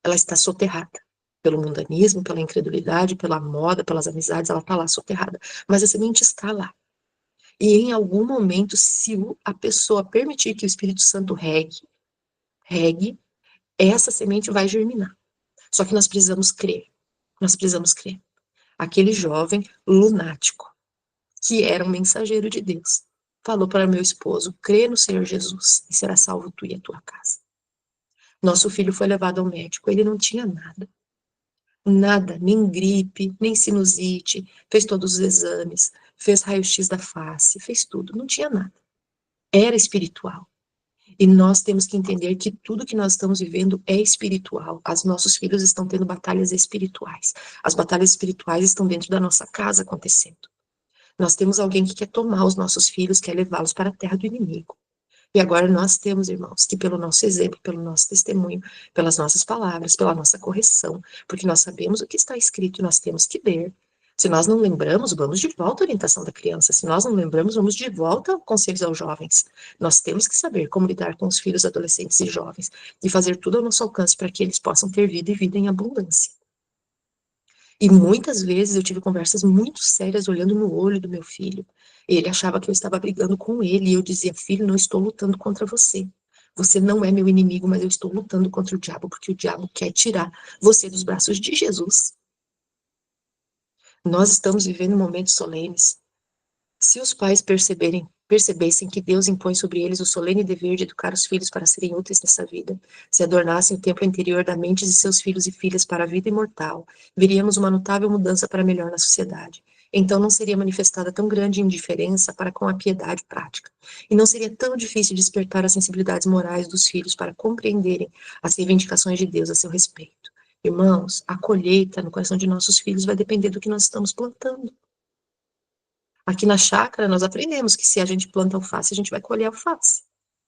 Ela está soterrada. Pelo mundanismo, pela incredulidade, pela moda, pelas amizades, ela está lá soterrada. Mas a semente está lá. E em algum momento, se a pessoa permitir que o Espírito Santo regue, essa semente vai germinar. Só que nós precisamos crer. Nós precisamos crer. Aquele jovem lunático, que era um mensageiro de Deus, falou para meu esposo: crê no Senhor Jesus e será salvo tu e a tua casa. Nosso filho foi levado ao médico, ele não tinha nada. Nada, nem gripe, nem sinusite, fez todos os exames, fez raio-x da face, fez tudo, não tinha nada. Era espiritual. E nós temos que entender que tudo que nós estamos vivendo é espiritual. Os nossos filhos estão tendo batalhas espirituais. As batalhas espirituais estão dentro da nossa casa acontecendo. Nós temos alguém que quer tomar os nossos filhos, quer levá-los para a terra do inimigo. E agora nós temos, irmãos, que pelo nosso exemplo, pelo nosso testemunho, pelas nossas palavras, pela nossa correção, porque nós sabemos o que está escrito e nós temos que ler. Se nós não lembramos, vamos de volta à orientação da criança. Se nós não lembramos, vamos de volta a conselhos aos jovens. Nós temos que saber como lidar com os filhos adolescentes e jovens e fazer tudo ao nosso alcance para que eles possam ter vida e vida em abundância. E muitas vezes eu tive conversas muito sérias olhando no olho do meu filho. Ele achava que eu estava brigando com ele e eu dizia: filho, não estou lutando contra você. Você não é meu inimigo, mas eu estou lutando contra o diabo, porque o diabo quer tirar você dos braços de Jesus. Nós estamos vivendo momentos solenes. Se os pais percebessem que Deus impõe sobre eles o solene dever de educar os filhos para serem úteis nessa vida, se adornassem o templo interior da mente de seus filhos e filhas para a vida imortal, veríamos uma notável mudança para melhor na sociedade. Então não seria manifestada tão grande indiferença para com a piedade prática. E não seria tão difícil despertar as sensibilidades morais dos filhos para compreenderem as reivindicações de Deus a seu respeito. Irmãos, a colheita no coração de nossos filhos vai depender do que nós estamos plantando. Aqui na chácara, nós aprendemos que se a gente planta alface, a gente vai colher alface.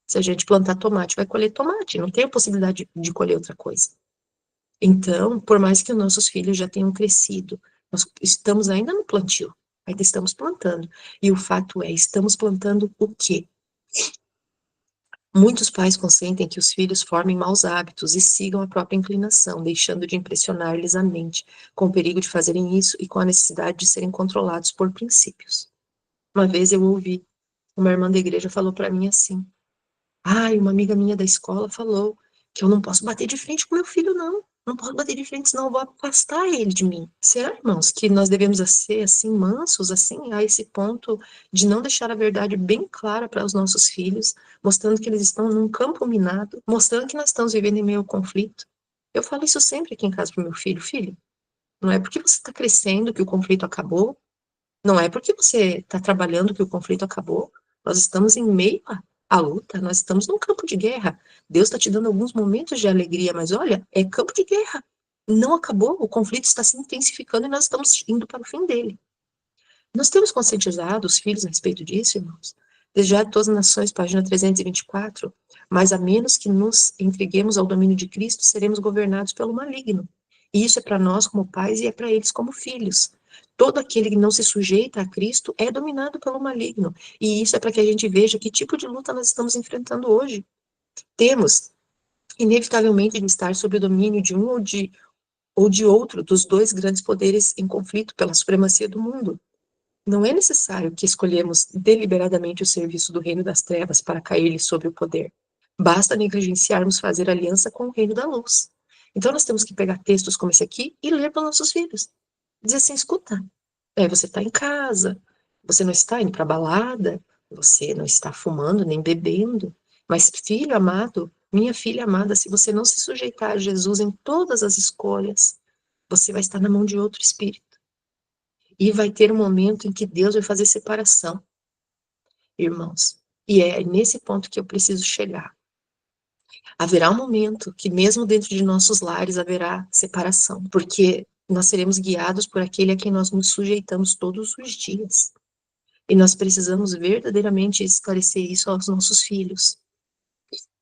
Se a gente plantar tomate, vai colher tomate. Não tem a possibilidade de colher outra coisa. Então, por mais que os nossos filhos já tenham crescido, nós estamos ainda no plantio. Ainda estamos plantando. E o fato é, estamos plantando o quê? Muitos pais consentem que os filhos formem maus hábitos e sigam a própria inclinação, deixando de impressionar-lhes a mente, com o perigo de fazerem isso e com a necessidade de serem controlados por princípios. Uma vez eu ouvi, uma irmã da igreja falou para mim assim: ai, uma amiga minha da escola falou que eu não posso bater de frente com meu filho, não. Não posso bater de frente, senão eu vou afastar ele de mim. Será, irmãos, que nós devemos ser assim, mansos, assim, a esse ponto de não deixar a verdade bem clara para os nossos filhos, mostrando que eles estão num campo minado, mostrando que nós estamos vivendo em meio ao conflito? Eu falo isso sempre aqui em casa para o meu filho. Filho, não é porque você está crescendo que o conflito acabou, não é porque você está trabalhando que o conflito acabou. Nós estamos em meio à luta, nós estamos num campo de guerra. Deus está te dando alguns momentos de alegria, mas olha, é campo de guerra. Não acabou, o conflito está se intensificando e nós estamos indo para o fim dele. Nós temos conscientizado os filhos a respeito disso, irmãos? Desejado a todas as nações, página 324. Mas a menos que nos entreguemos ao domínio de Cristo, seremos governados pelo maligno. E isso é para nós como pais e é para eles como filhos. Todo aquele que não se sujeita a Cristo é dominado pelo maligno. E isso é para que a gente veja que tipo de luta nós estamos enfrentando hoje. Temos, inevitavelmente, de estar sob o domínio de um ou de outro dos dois grandes poderes em conflito pela supremacia do mundo. Não é necessário que escolhemos deliberadamente o serviço do reino das trevas para cair-lhe sobre o poder. Basta negligenciarmos fazer aliança com o reino da luz. Então nós temos que pegar textos como esse aqui e ler para nossos filhos. Dizer assim, escuta, você está em casa, você não está indo para balada, você não está fumando nem bebendo, mas filho amado, minha filha amada, se você não se sujeitar a Jesus em todas as escolhas, você vai estar na mão de outro espírito. E vai ter um momento em que Deus vai fazer separação, irmãos. E é nesse ponto que eu preciso chegar. Haverá um momento que, mesmo dentro de nossos lares, haverá separação, porque nós seremos guiados por aquele a quem nós nos sujeitamos todos os dias. E nós precisamos verdadeiramente esclarecer isso aos nossos filhos,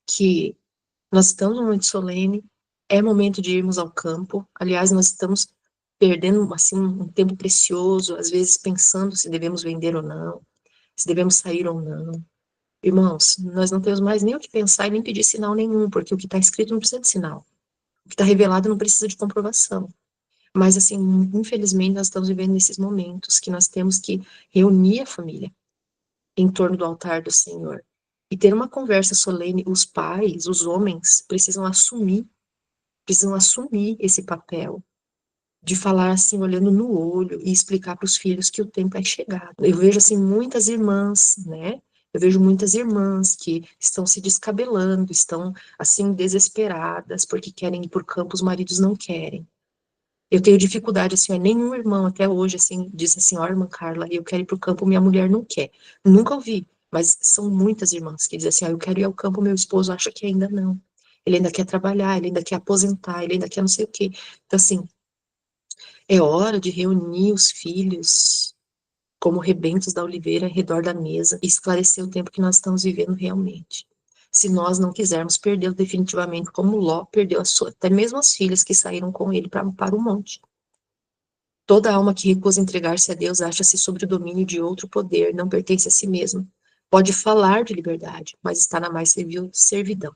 que nós estamos num momento solene, é momento de irmos ao campo. Aliás, nós estamos perdendo assim um tempo precioso, às vezes pensando se devemos vender ou não, se devemos sair ou não. Irmãos, nós não temos mais nem o que pensar e nem pedir sinal nenhum, porque o que está escrito não precisa de sinal. O que está revelado não precisa de comprovação. Mas, assim, infelizmente, nós estamos vivendo nesses momentos que nós temos que reunir a família em torno do altar do Senhor e ter uma conversa solene. Os pais, os homens, precisam assumir esse papel de falar assim, olhando no olho e explicar para os filhos que o tempo é chegado. Eu vejo assim muitas irmãs, né? Eu vejo muitas irmãs que estão se descabelando, estão assim desesperadas porque querem ir por campo, os maridos não querem. Eu tenho dificuldade assim, nenhum irmão até hoje assim diz assim, ó, irmã Carla, eu quero ir pro campo, minha mulher não quer. Nunca ouvi, mas são muitas irmãs que dizem assim, ó, eu quero ir ao campo, meu esposo acha que ainda não. Ele ainda quer trabalhar, ele ainda quer aposentar, ele ainda quer não sei o quê. Então assim, é hora de reunir os filhos como rebentos da oliveira ao redor da mesa e esclarecer o tempo que nós estamos vivendo realmente. Se nós não quisermos perdê-lo definitivamente, como Ló perdeu até mesmo as filhas que saíram com ele para o monte. Toda alma que recusa entregar-se a Deus acha-se sob o domínio de outro poder, não pertence a si mesma. Pode falar de liberdade, mas está na mais servil servidão.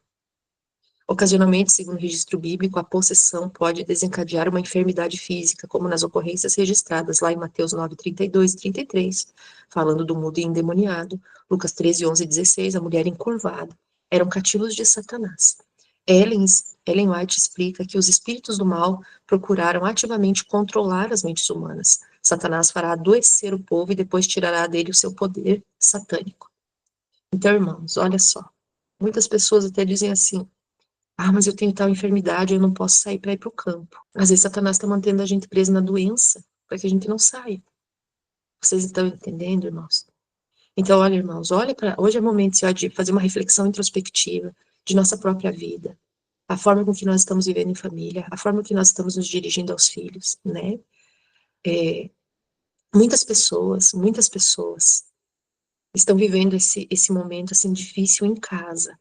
Ocasionalmente, segundo o registro bíblico, a possessão pode desencadear uma enfermidade física, como nas ocorrências registradas lá em Mateus 9, 32 e 33, falando do mudo e endemoniado, Lucas 13, 11 e 16, a mulher encurvada, eram cativos de Satanás. Ellen White explica que os espíritos do mal procuraram ativamente controlar as mentes humanas. Satanás fará adoecer o povo e depois tirará dele o seu poder satânico. Então, irmãos, olha só. Muitas pessoas até dizem assim, mas eu tenho tal enfermidade, eu não posso sair para ir para o campo. Às vezes Satanás está mantendo a gente preso na doença, para que a gente não saia. Vocês estão entendendo, irmãos? Então, olha, irmãos, olha para. Hoje é o momento de fazer uma reflexão introspectiva de nossa própria vida, a forma com que nós estamos vivendo em família, a forma que nós estamos nos dirigindo aos filhos, né? Muitas pessoas estão vivendo esse momento assim difícil em casa,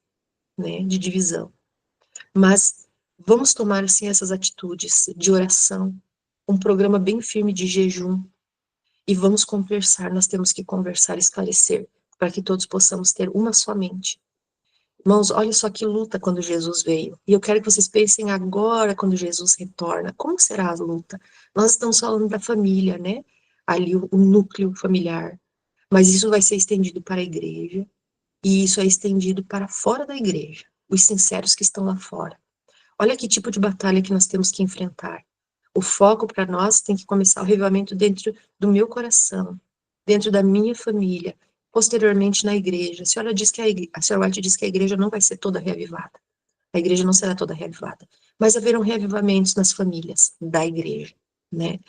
né? De divisão. Mas vamos tomar assim essas atitudes de oração, um programa bem firme de jejum e vamos conversar. Nós temos que conversar, esclarecer, para que todos possamos ter uma só mente. Irmãos, olha só que luta quando Jesus veio. E eu quero que vocês pensem agora quando Jesus retorna. Como será a luta? Nós estamos falando da família, né? Ali o núcleo familiar. Mas isso vai ser estendido para a igreja. E isso é estendido para fora da igreja. Os sinceros que estão lá fora. Olha que tipo de batalha que nós temos que enfrentar. O foco para nós tem que começar o revivamento dentro do meu coração, dentro da minha família, posteriormente na igreja. A senhora White diz que a igreja não vai ser toda reavivada. A igreja não será toda reavivada, mas haverão reavivamentos nas famílias da igreja, né?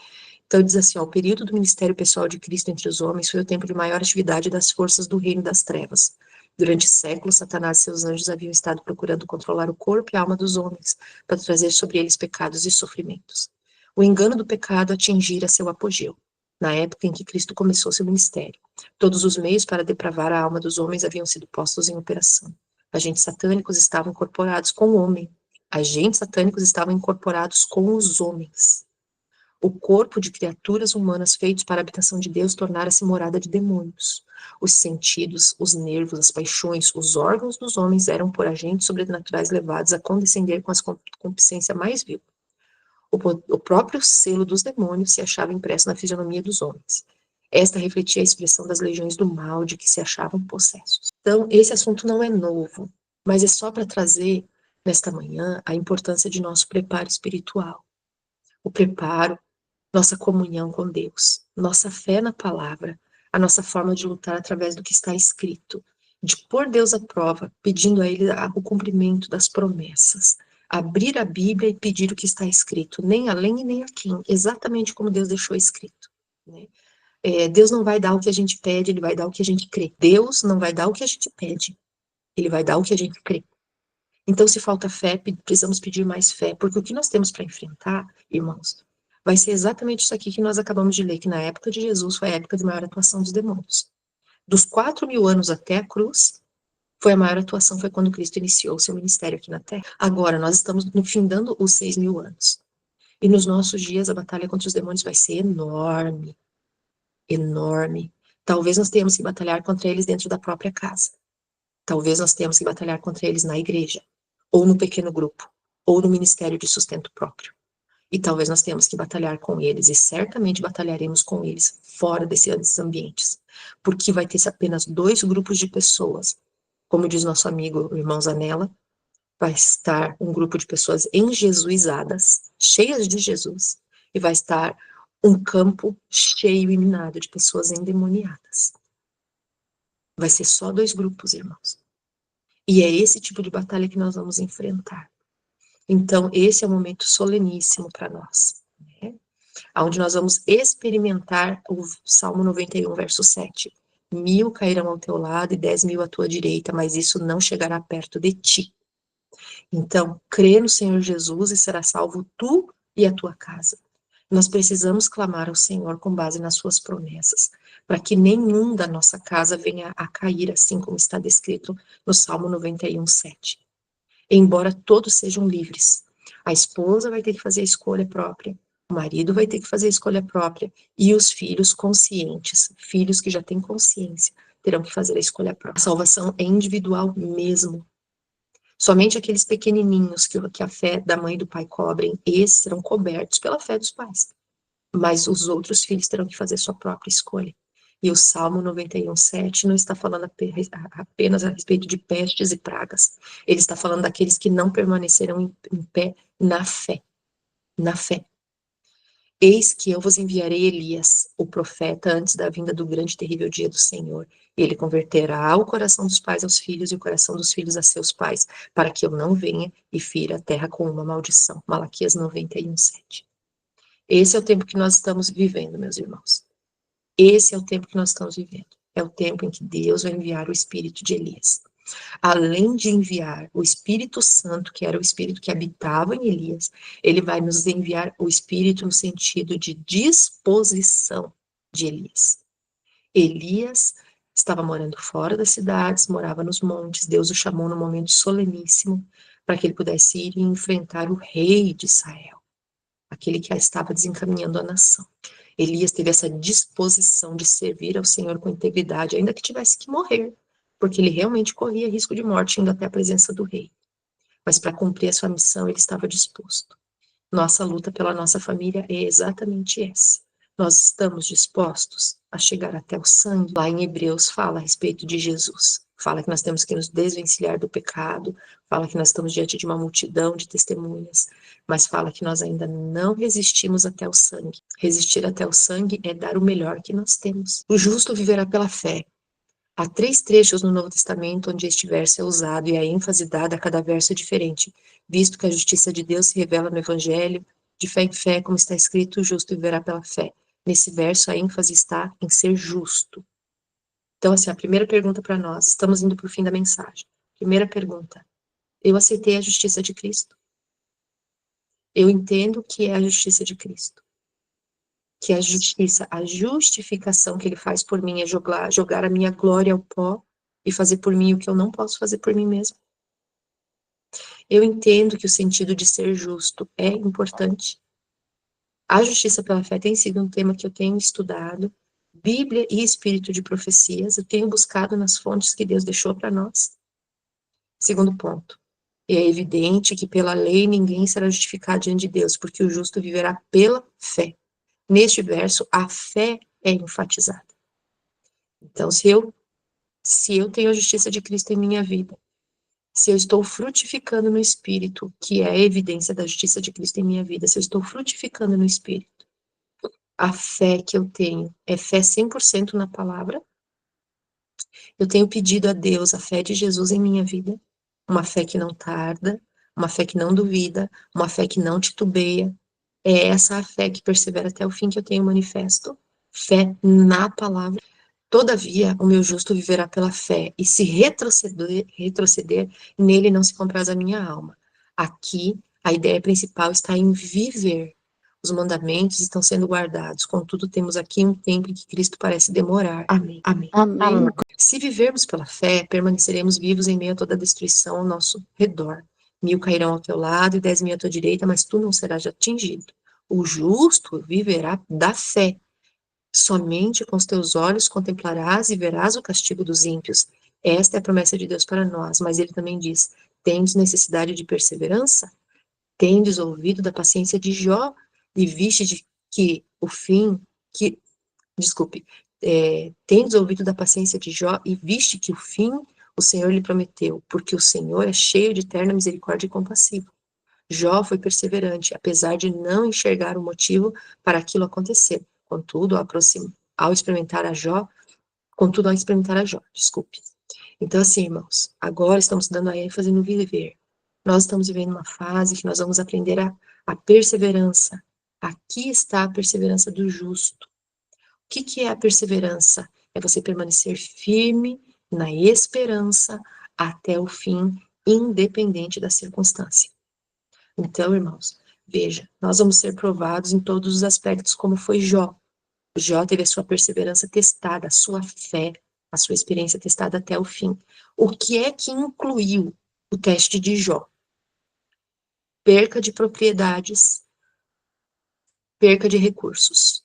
Então diz assim, ó, o período do ministério pessoal de Cristo entre os homens foi o tempo de maior atividade das forças do reino das trevas. Durante séculos, Satanás e seus anjos haviam estado procurando controlar o corpo e a alma dos homens, para trazer sobre eles pecados e sofrimentos. O engano do pecado atingira seu apogeu, na época em que Cristo começou seu ministério. Todos os meios para depravar a alma dos homens haviam sido postos em operação. Agentes satânicos estavam incorporados com o homem. Agentes satânicos estavam incorporados com os homens. O corpo de criaturas humanas feitos para a habitação de Deus tornara-se morada de demônios. Os sentidos, os nervos, as paixões, os órgãos dos homens eram por agentes sobrenaturais levados a condescender com a concupiscência mais vil. O próprio selo dos demônios se achava impresso na fisionomia dos homens. Esta refletia a expressão das legiões do mal de que se achavam possessos. Então, esse assunto não é novo, mas é só para trazer, nesta manhã, a importância de nosso preparo espiritual. O preparo, nossa comunhão com Deus, nossa fé na palavra, a nossa forma de lutar através do que está escrito, de pôr Deus à prova, pedindo a Ele o cumprimento das promessas, abrir a Bíblia e pedir o que está escrito, nem além e nem aqui, exatamente como Deus deixou escrito, né? Deus não vai dar o que a gente pede, Ele vai dar o que a gente crê. Deus não vai dar o que a gente pede, Ele vai dar o que a gente crê. Então, se falta fé, precisamos pedir mais fé, porque o que nós temos para enfrentar, irmãos, vai ser exatamente isso aqui que nós acabamos de ler, que na época de Jesus foi a época de maior atuação dos demônios. Dos 4.000 anos até a cruz, foi a maior atuação, foi quando Cristo iniciou o seu ministério aqui na Terra. Agora, nós estamos findando os 6.000 anos. E nos nossos dias, a batalha contra os demônios vai ser enorme, enorme. Talvez nós tenhamos que batalhar contra eles dentro da própria casa. Talvez nós tenhamos que batalhar contra eles na igreja, ou no pequeno grupo, ou no ministério de sustento próprio. E talvez nós tenhamos que batalhar com eles, e certamente batalharemos com eles fora desses ambientes, porque vai ter apenas 2 grupos de pessoas. Como diz nosso amigo o irmão Zanella, vai estar um grupo de pessoas enjesuizadas, cheias de Jesus, e vai estar um campo cheio e minado de pessoas endemoniadas. Vai ser só 2 grupos, irmãos. E é esse tipo de batalha que nós vamos enfrentar. Então, esse é um momento soleníssimo para nós, né? Onde nós vamos experimentar o Salmo 91, verso 7. 1.000 cairão ao teu lado e 10.000 à tua direita, mas isso não chegará perto de ti. Então, crê no Senhor Jesus e será salvo tu e a tua casa. Nós precisamos clamar ao Senhor com base nas suas promessas, para que nenhum da nossa casa venha a cair, assim como está descrito no Salmo 91, 7. Embora todos sejam livres, a esposa vai ter que fazer a escolha própria, o marido vai ter que fazer a escolha própria, e os filhos conscientes, filhos que já têm consciência, terão que fazer a escolha própria. A salvação é individual mesmo. Somente aqueles pequenininhos que a fé da mãe e do pai cobrem, esses serão cobertos pela fé dos pais. Mas os outros filhos terão que fazer sua própria escolha. E o Salmo 91, 7 não está falando apenas a respeito de pestes e pragas. Ele está falando daqueles que não permanecerão em pé na fé. Na fé. Eis que eu vos enviarei Elias, o profeta, antes da vinda do grande e terrível dia do Senhor. Ele converterá o coração dos pais aos filhos e o coração dos filhos a seus pais, para que eu não venha e fira a terra com uma maldição. Malaquias 91, 7. Esse é o tempo que nós estamos vivendo, meus irmãos. Esse é o tempo que nós estamos vivendo. É o tempo em que Deus vai enviar o espírito de Elias. Além de enviar o Espírito Santo, que era o espírito que habitava em Elias, ele vai nos enviar o espírito no sentido de disposição de Elias. Elias estava morando fora das cidades, morava nos montes. Deus o chamou num momento soleníssimo para que ele pudesse ir e enfrentar o rei de Israel, aquele que estava desencaminhando a nação. Elias teve essa disposição de servir ao Senhor com integridade, ainda que tivesse que morrer, porque ele realmente corria risco de morte indo até a presença do rei. Mas para cumprir a sua missão, ele estava disposto. Nossa luta pela nossa família é exatamente essa. Nós estamos dispostos a chegar até o sangue. Lá em Hebreus fala a respeito de Jesus. fala que nós temos que nos desvencilhar do pecado, fala que nós estamos diante de uma multidão de testemunhas, mas fala que nós ainda não resistimos até o sangue. Resistir até o sangue é dar o melhor que nós temos. O justo viverá pela fé. Há 3 trechos no Novo Testamento onde este verso é usado e a ênfase dada a cada verso é diferente, visto que a justiça de Deus se revela no Evangelho, de fé em fé, como está escrito, o justo viverá pela fé. Nesse verso, a ênfase está em ser justo. Então, assim, a primeira pergunta para nós, estamos indo para o fim da mensagem. Primeira pergunta, eu aceitei a justiça de Cristo? Eu entendo o que é a justiça de Cristo. Que a justiça, a justificação que ele faz por mim é jogar a minha glória ao pó e fazer por mim o que eu não posso fazer por mim mesmo. Eu entendo que o sentido de ser justo é importante. A justiça pela fé tem sido um tema que eu tenho estudado, Bíblia e espírito de profecias, eu tenho buscado nas fontes que Deus deixou para nós. Segundo ponto, é evidente que pela lei ninguém será justificado diante de Deus, porque o justo viverá pela fé. Neste verso, a fé é enfatizada. Então, se eu tenho a justiça de Cristo em minha vida, se eu estou frutificando no Espírito, que é a evidência da justiça de Cristo em minha vida, se eu estou frutificando no Espírito, a fé que eu tenho é fé 100% na palavra, eu tenho pedido a Deus a fé de Jesus em minha vida, uma fé que não tarda, uma fé que não duvida, uma fé que não titubeia, é essa a fé que persevera até o fim que eu tenho manifesto, fé na palavra. Todavia, o meu justo viverá pela fé, e se retroceder, nele não se compraz a minha alma. Aqui, a ideia principal está em viver. Os mandamentos estão sendo guardados, contudo, temos aqui um tempo em que Cristo parece demorar. Amém. Amém. Amém. Se vivermos pela fé, permaneceremos vivos em meio a toda a destruição ao nosso redor. 1000 cairão ao teu lado e 10.000 à tua direita, mas tu não serás atingido. O justo viverá da fé. Somente com os teus olhos contemplarás e verás o castigo dos ímpios. Esta é a promessa de Deus para nós, mas ele também diz: tendes necessidade de perseverança? Tendes ouvido da paciência de Jó e viste de que o fim, que, desculpe, tendes ouvido da paciência de Jó e viste que o fim o Senhor lhe prometeu, porque o Senhor é cheio de eterna misericórdia e compassivo. Jó foi perseverante, apesar de não enxergar o motivo para aquilo acontecer. Contudo, ao experimentar a Jó, desculpe. Então, assim, irmãos, agora estamos dando a ênfase no viver. Nós estamos vivendo uma fase que nós vamos aprender a perseverança. Aqui está a perseverança do justo. O que é a perseverança? É você permanecer firme na esperança até o fim, independente da circunstância. Então, irmãos, veja, nós vamos ser provados em todos os aspectos, como foi Jó. Jó teve a sua perseverança testada, a sua fé, a sua experiência testada até o fim. O que é que incluiu o teste de Jó? Perca de propriedades, perca de recursos,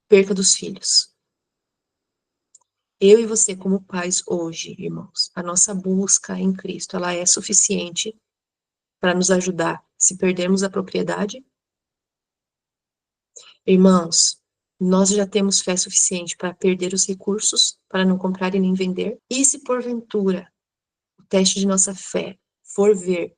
perca dos filhos. Eu e você, como pais hoje, irmãos, a nossa busca em Cristo, ela é suficiente para nos ajudar se perdermos a propriedade? Irmãos, nós já temos fé suficiente para perder os recursos, para não comprar e nem vender? E se porventura o teste de nossa fé for ver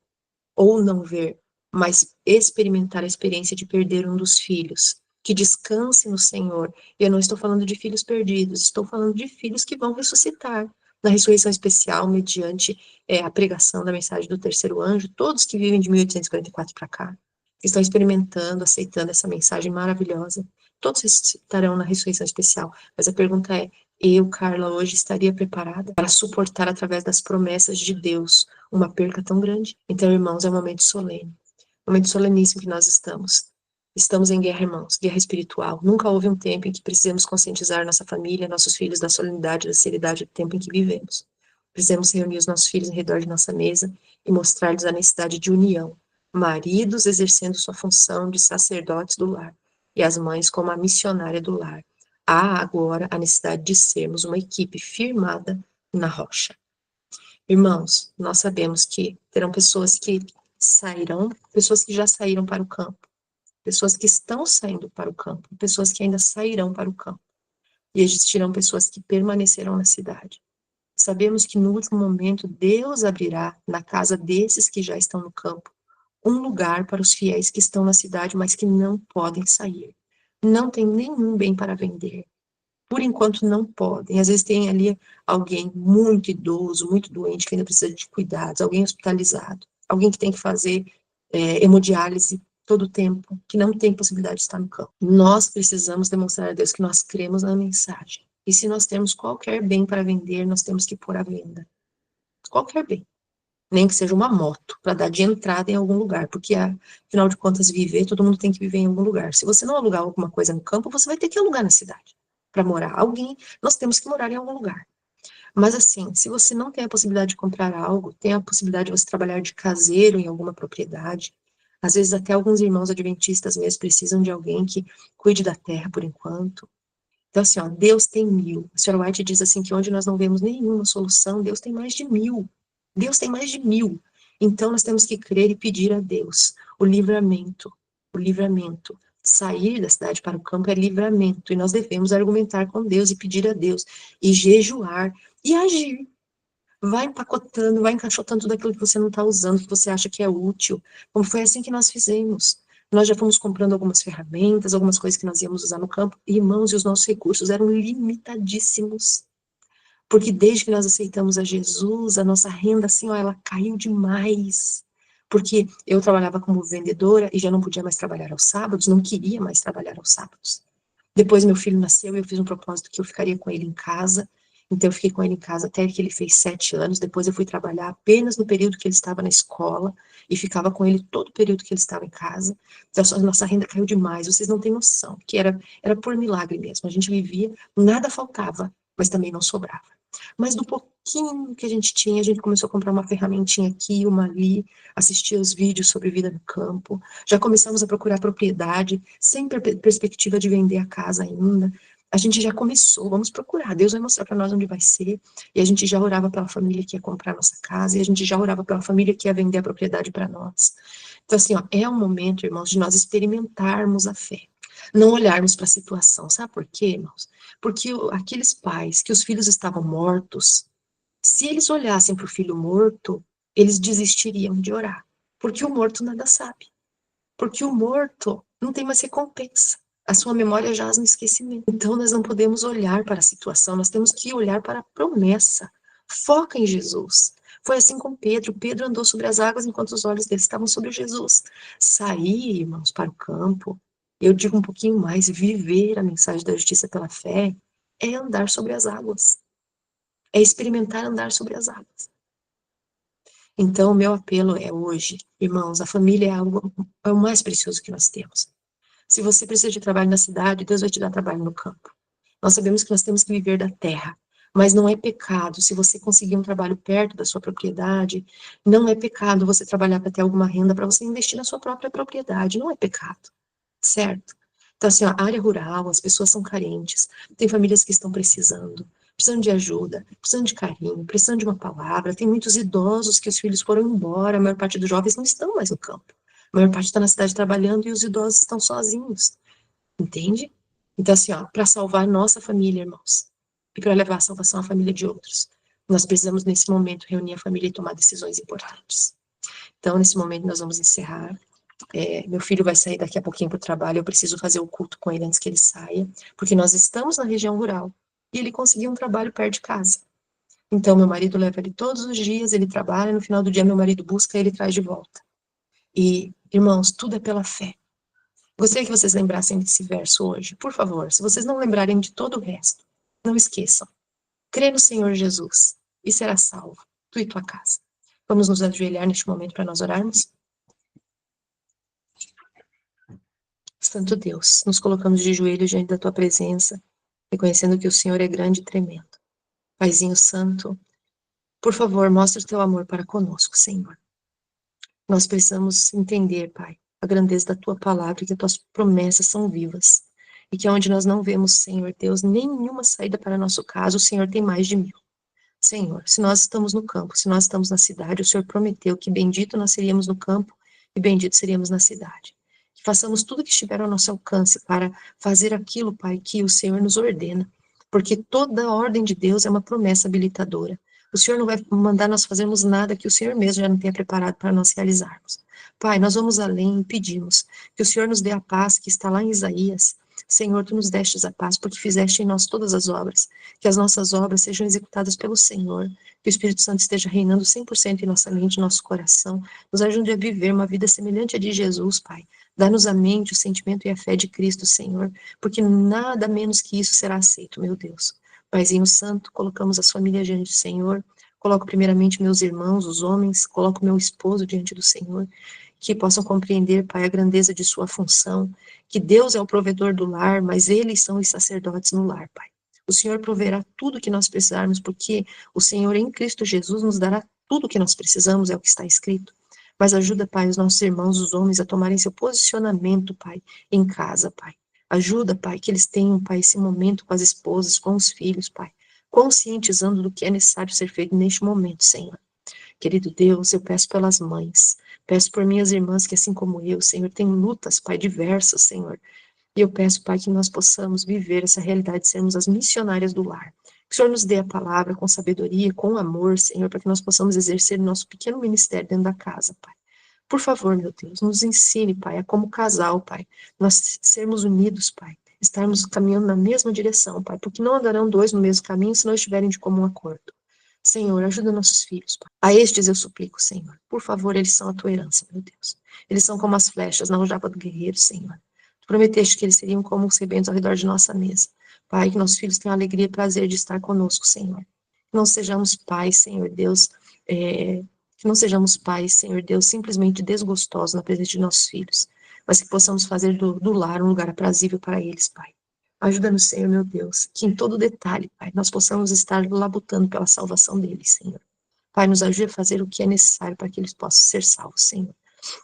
ou não ver, mas experimentar a experiência de perder um dos filhos, que descanse no Senhor? E eu não estou falando de filhos perdidos, estou falando de filhos que vão ressuscitar na ressurreição especial, mediante a pregação da mensagem do terceiro anjo, todos que vivem de 1844 para cá, que estão experimentando, aceitando essa mensagem maravilhosa, todos ressuscitarão na ressurreição especial. Mas a pergunta é, eu, Carla, hoje estaria preparada para suportar, através das promessas de Deus, uma perca tão grande? Então, irmãos, é um momento soleníssimo que nós estamos. Estamos em guerra, irmãos, guerra espiritual. Nunca houve um tempo em que precisamos conscientizar nossa família, nossos filhos da solenidade, da seriedade do tempo em que vivemos. Precisamos reunir os nossos filhos em redor de nossa mesa e mostrar-lhes a necessidade de união. Maridos exercendo sua função de sacerdotes do lar e as mães como a missionária do lar. Há agora a necessidade de sermos uma equipe firmada na rocha. Irmãos, nós sabemos que terão pessoas que sairão, pessoas que já saíram para o campo, pessoas que estão saindo para o campo, pessoas que ainda sairão para o campo. E existirão pessoas que permanecerão na cidade. Sabemos que no último momento Deus abrirá na casa desses que já estão no campo um lugar para os fiéis que estão na cidade, mas que não podem sair. Não tem nenhum bem para vender. Por enquanto não podem. Às vezes tem ali alguém muito idoso, muito doente, que ainda precisa de cuidados, alguém hospitalizado, alguém que tem que fazer hemodiálise todo o tempo, que não tem possibilidade de estar no campo. Nós precisamos demonstrar a Deus que nós cremos na mensagem. E se nós temos qualquer bem para vender, nós temos que pôr à venda. Qualquer bem. Nem que seja uma moto, para dar de entrada em algum lugar, porque, afinal de contas, viver, todo mundo tem que viver em algum lugar. Se você não alugar alguma coisa no campo, você vai ter que alugar na cidade para morar. Alguém, nós temos que morar em algum lugar. Mas, assim, se você não tem a possibilidade de comprar algo, tem a possibilidade de você trabalhar de caseiro em alguma propriedade. Às vezes, até alguns irmãos adventistas mesmo precisam de alguém que cuide da terra por enquanto. Então, assim, ó, Deus tem 1000. A senhora White diz assim que onde nós não vemos nenhuma solução, Deus tem mais de 1000. Deus tem mais de 1000. Então, nós temos que crer e pedir a Deus o livramento. O livramento. Sair da cidade para o campo é livramento. E nós devemos argumentar com Deus e pedir a Deus. E jejuar. E agir. Vai empacotando, vai encaixotando tudo aquilo que você não está usando, que você acha que é útil. Como foi assim que nós fizemos. Nós já fomos comprando algumas ferramentas, algumas coisas que nós íamos usar no campo, e, irmãos, e os nossos recursos eram limitadíssimos. Porque desde que nós aceitamos a Jesus, a nossa renda, assim, ó, ela caiu demais. Porque eu trabalhava como vendedora e já não podia mais trabalhar aos sábados, não queria mais trabalhar aos sábados. Depois meu filho nasceu e eu fiz um propósito que eu ficaria com ele em casa. Então eu fiquei com ele em casa até que ele fez 7 anos. Depois eu fui trabalhar apenas no período que ele estava na escola e ficava com ele todo o período que ele estava em casa. Então a nossa renda caiu demais. Vocês não têm noção, que era por milagre mesmo. A gente vivia, nada faltava, mas também não sobrava. Mas do pouquinho que a gente tinha, a gente começou a comprar uma ferramentinha aqui, uma ali, assistia os vídeos sobre vida no campo, já começamos a procurar propriedade, sem perspectiva de vender a casa ainda. A gente já começou, vamos procurar, Deus vai mostrar para nós onde vai ser, e a gente já orava pela família que ia comprar a nossa casa, e a gente já orava pela família que ia vender a propriedade para nós. Então, assim, ó, é um momento, irmãos, de nós experimentarmos a fé. Não olharmos para a situação. Sabe por quê, irmãos? Porque aqueles pais que os filhos estavam mortos, se eles olhassem para o filho morto, eles desistiriam de orar. Porque o morto nada sabe. Porque o morto não tem mais recompensa. A sua memória jaz no esquecimento. Então, nós não podemos olhar para a situação, nós temos que olhar para a promessa. Foca em Jesus. Foi assim com Pedro. Pedro andou sobre as águas enquanto os olhos dele estavam sobre Jesus. Sair, irmãos, para o campo, eu digo um pouquinho mais, viver a mensagem da justiça pela fé, é andar sobre as águas. É experimentar andar sobre as águas. Então, o meu apelo é hoje, irmãos, a família é o mais precioso que nós temos. Se você precisa de trabalho na cidade, Deus vai te dar trabalho no campo. Nós sabemos que nós temos que viver da terra, mas não é pecado se você conseguir um trabalho perto da sua propriedade, não é pecado você trabalhar para ter alguma renda para você investir na sua própria propriedade, não é pecado, certo? Então, assim, ó, a área rural, as pessoas são carentes, tem famílias que estão precisando de ajuda, precisando de carinho, precisando de uma palavra, tem muitos idosos que os filhos foram embora, a maior parte dos jovens não estão mais no campo. A maior parte está na cidade trabalhando e os idosos estão sozinhos. Entende? Então, assim, ó, para salvar nossa família, irmãos, e para levar a salvação à família de outros, nós precisamos, nesse momento, reunir a família e tomar decisões importantes. Então, nesse momento, nós vamos encerrar. Meu filho vai sair daqui a pouquinho para o trabalho, eu preciso fazer o culto com ele antes que ele saia, porque nós estamos na região rural e ele conseguiu um trabalho perto de casa. Então, meu marido leva ele todos os dias, ele trabalha, no final do dia, meu marido busca e ele traz de volta. E, irmãos, tudo é pela fé. Gostaria que vocês lembrassem desse verso hoje, por favor. Se vocês não lembrarem de todo o resto, não esqueçam. Crê no Senhor Jesus e será salvo, tu e tua casa. Vamos nos ajoelhar neste momento para nós orarmos? Santo Deus, nos colocamos de joelhos diante da tua presença, reconhecendo que o Senhor é grande e tremendo. Paizinho Santo, por favor, mostra o teu amor para conosco, Senhor. Nós precisamos entender, Pai, a grandeza da tua palavra e que as tuas promessas são vivas. E que onde nós não vemos, Senhor Deus, nenhuma saída para nosso caso, o Senhor tem mais de 1000. Senhor, se nós estamos no campo, se nós estamos na cidade, o Senhor prometeu que bendito nós seríamos no campo e bendito seríamos na cidade. Que façamos tudo que estiver ao nosso alcance para fazer aquilo, Pai, que o Senhor nos ordena. porque toda a ordem de Deus é uma promessa habilitadora. O Senhor não vai mandar nós fazermos nada que o Senhor mesmo já não tenha preparado para nós realizarmos. Pai, nós vamos além e pedimos que o Senhor nos dê a paz que está lá em Isaías. Senhor, tu nos destes a paz porque fizeste em nós todas as obras. Que as nossas obras sejam executadas pelo Senhor. Que o Espírito Santo esteja reinando 100% em nossa mente, em nosso coração. Nos ajude a viver uma vida semelhante à de Jesus, Pai. Dá-nos a mente, o sentimento e a fé de Cristo, Senhor, porque nada menos que isso será aceito, meu Deus. Paizinho Santo, colocamos as famílias diante do Senhor, coloco primeiramente meus irmãos, os homens, coloco meu esposo diante do Senhor, que possam compreender, Pai, a grandeza de sua função, que Deus é o provedor do lar, mas eles são os sacerdotes no lar, Pai. O Senhor proverá tudo que nós precisarmos, porque o Senhor em Cristo Jesus nos dará tudo que nós precisamos, é o que está escrito. Mas ajuda, Pai, os nossos irmãos, os homens, a tomarem seu posicionamento, Pai, em casa, Pai. Ajuda, Pai, que eles tenham, Pai, esse momento com as esposas, com os filhos, Pai, conscientizando do que é necessário ser feito neste momento, Senhor. Querido Deus, eu peço pelas mães, peço por minhas irmãs que, assim como eu, Senhor, têm lutas, Pai, diversas, Senhor. E eu peço, Pai, que nós possamos viver essa realidade de sermos as missionárias do lar. Que o Senhor nos dê a palavra com sabedoria, com amor, Senhor, para que nós possamos exercer o nosso pequeno ministério dentro da casa, Pai. Por favor, meu Deus, nos ensine, Pai, a como casal, Pai, nós sermos unidos, Pai, estarmos caminhando na mesma direção, Pai, porque não andarão dois no mesmo caminho se não estiverem de comum acordo. Senhor, ajuda nossos filhos, Pai. A estes eu suplico, Senhor. Por favor, eles são a tua herança, meu Deus. Eles são como as flechas na aljava do guerreiro, Senhor. Tu prometeste que eles seriam como os rebentos ao redor de nossa mesa. Pai, que nossos filhos tenham a alegria e prazer de estar conosco, Senhor. Que não sejamos pais, Senhor Deus, que não sejamos pais, Senhor Deus, simplesmente desgostosos na presença de nossos filhos, mas que possamos fazer do lar um lugar aprazível para eles, Pai. Ajuda-nos, Senhor, meu Deus, que em todo detalhe, Pai, nós possamos estar labutando pela salvação deles, Senhor. Pai, nos ajude a fazer o que é necessário para que eles possam ser salvos, Senhor.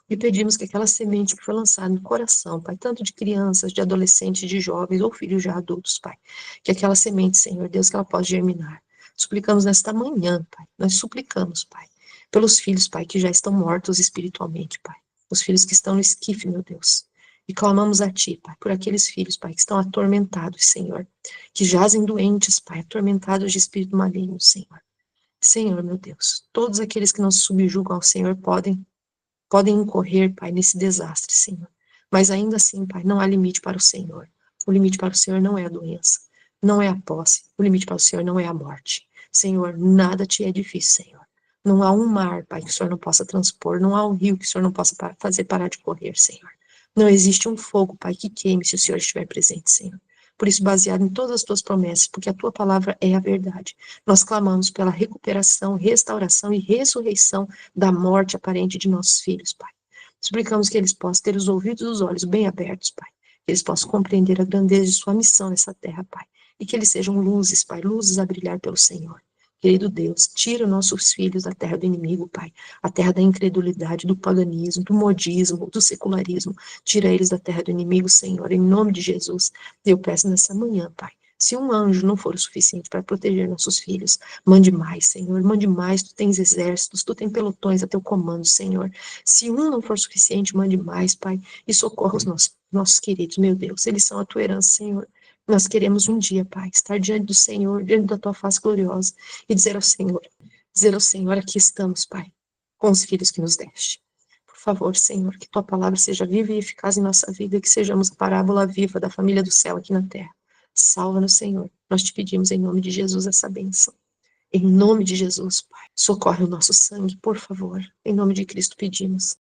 E pedimos que aquela semente que foi lançada no coração, Pai, tanto de crianças, de adolescentes, de jovens ou filhos já adultos, Pai, que aquela semente, Senhor Deus, que ela possa germinar. Suplicamos nesta manhã, Pai, nós suplicamos, Pai, pelos filhos, Pai, que já estão mortos espiritualmente, Pai, os filhos que estão no esquife, meu Deus. E clamamos a Ti, Pai, por aqueles filhos, Pai, que estão atormentados, Senhor, que jazem doentes, Pai, atormentados de espírito maligno, Senhor. Senhor, meu Deus, todos aqueles que não se subjugam ao Senhor podem incorrer, Pai, nesse desastre, Senhor. Mas ainda assim, Pai, não há limite para o Senhor. O limite para o Senhor não é a doença, não é a posse. O limite para o Senhor não é a morte. Senhor, nada te é difícil, Senhor. Não há um mar, Pai, que o Senhor não possa transpor. Não há um rio que o Senhor não possa fazer parar de correr, Senhor. Não existe um fogo, Pai, que queime se o Senhor estiver presente, Senhor. Por isso, baseado em todas as tuas promessas, porque a tua palavra é a verdade, nós clamamos pela recuperação, restauração e ressurreição da morte aparente de nossos filhos, Pai. Suplicamos que eles possam ter os ouvidos e os olhos bem abertos, Pai. Que eles possam compreender a grandeza de sua missão nessa terra, Pai. E que eles sejam luzes, Pai, luzes a brilhar pelo Senhor. Querido Deus, tira nossos filhos da terra do inimigo, Pai, a terra da incredulidade, do paganismo, do modismo, do secularismo. Tira eles da terra do inimigo, Senhor, em nome de Jesus. Eu peço nessa manhã, Pai, se um anjo não for o suficiente para proteger nossos filhos, mande mais, Senhor, mande mais. Tu tens exércitos, tu tens pelotões a teu comando, Senhor. Se um não for suficiente, mande mais, Pai, e socorra os nossos queridos, meu Deus. Eles são a tua herança, Senhor. Nós queremos um dia, Pai, estar diante do Senhor, diante da tua face gloriosa, e dizer ao Senhor, aqui estamos, Pai, com os filhos que nos deste. Por favor, Senhor, que tua palavra seja viva e eficaz em nossa vida, que sejamos a parábola viva da família do céu aqui na terra. Salva-nos, Senhor. Nós te pedimos em nome de Jesus essa bênção. Em nome de Jesus, Pai. Socorre o nosso sangue, por favor. Em nome de Cristo pedimos.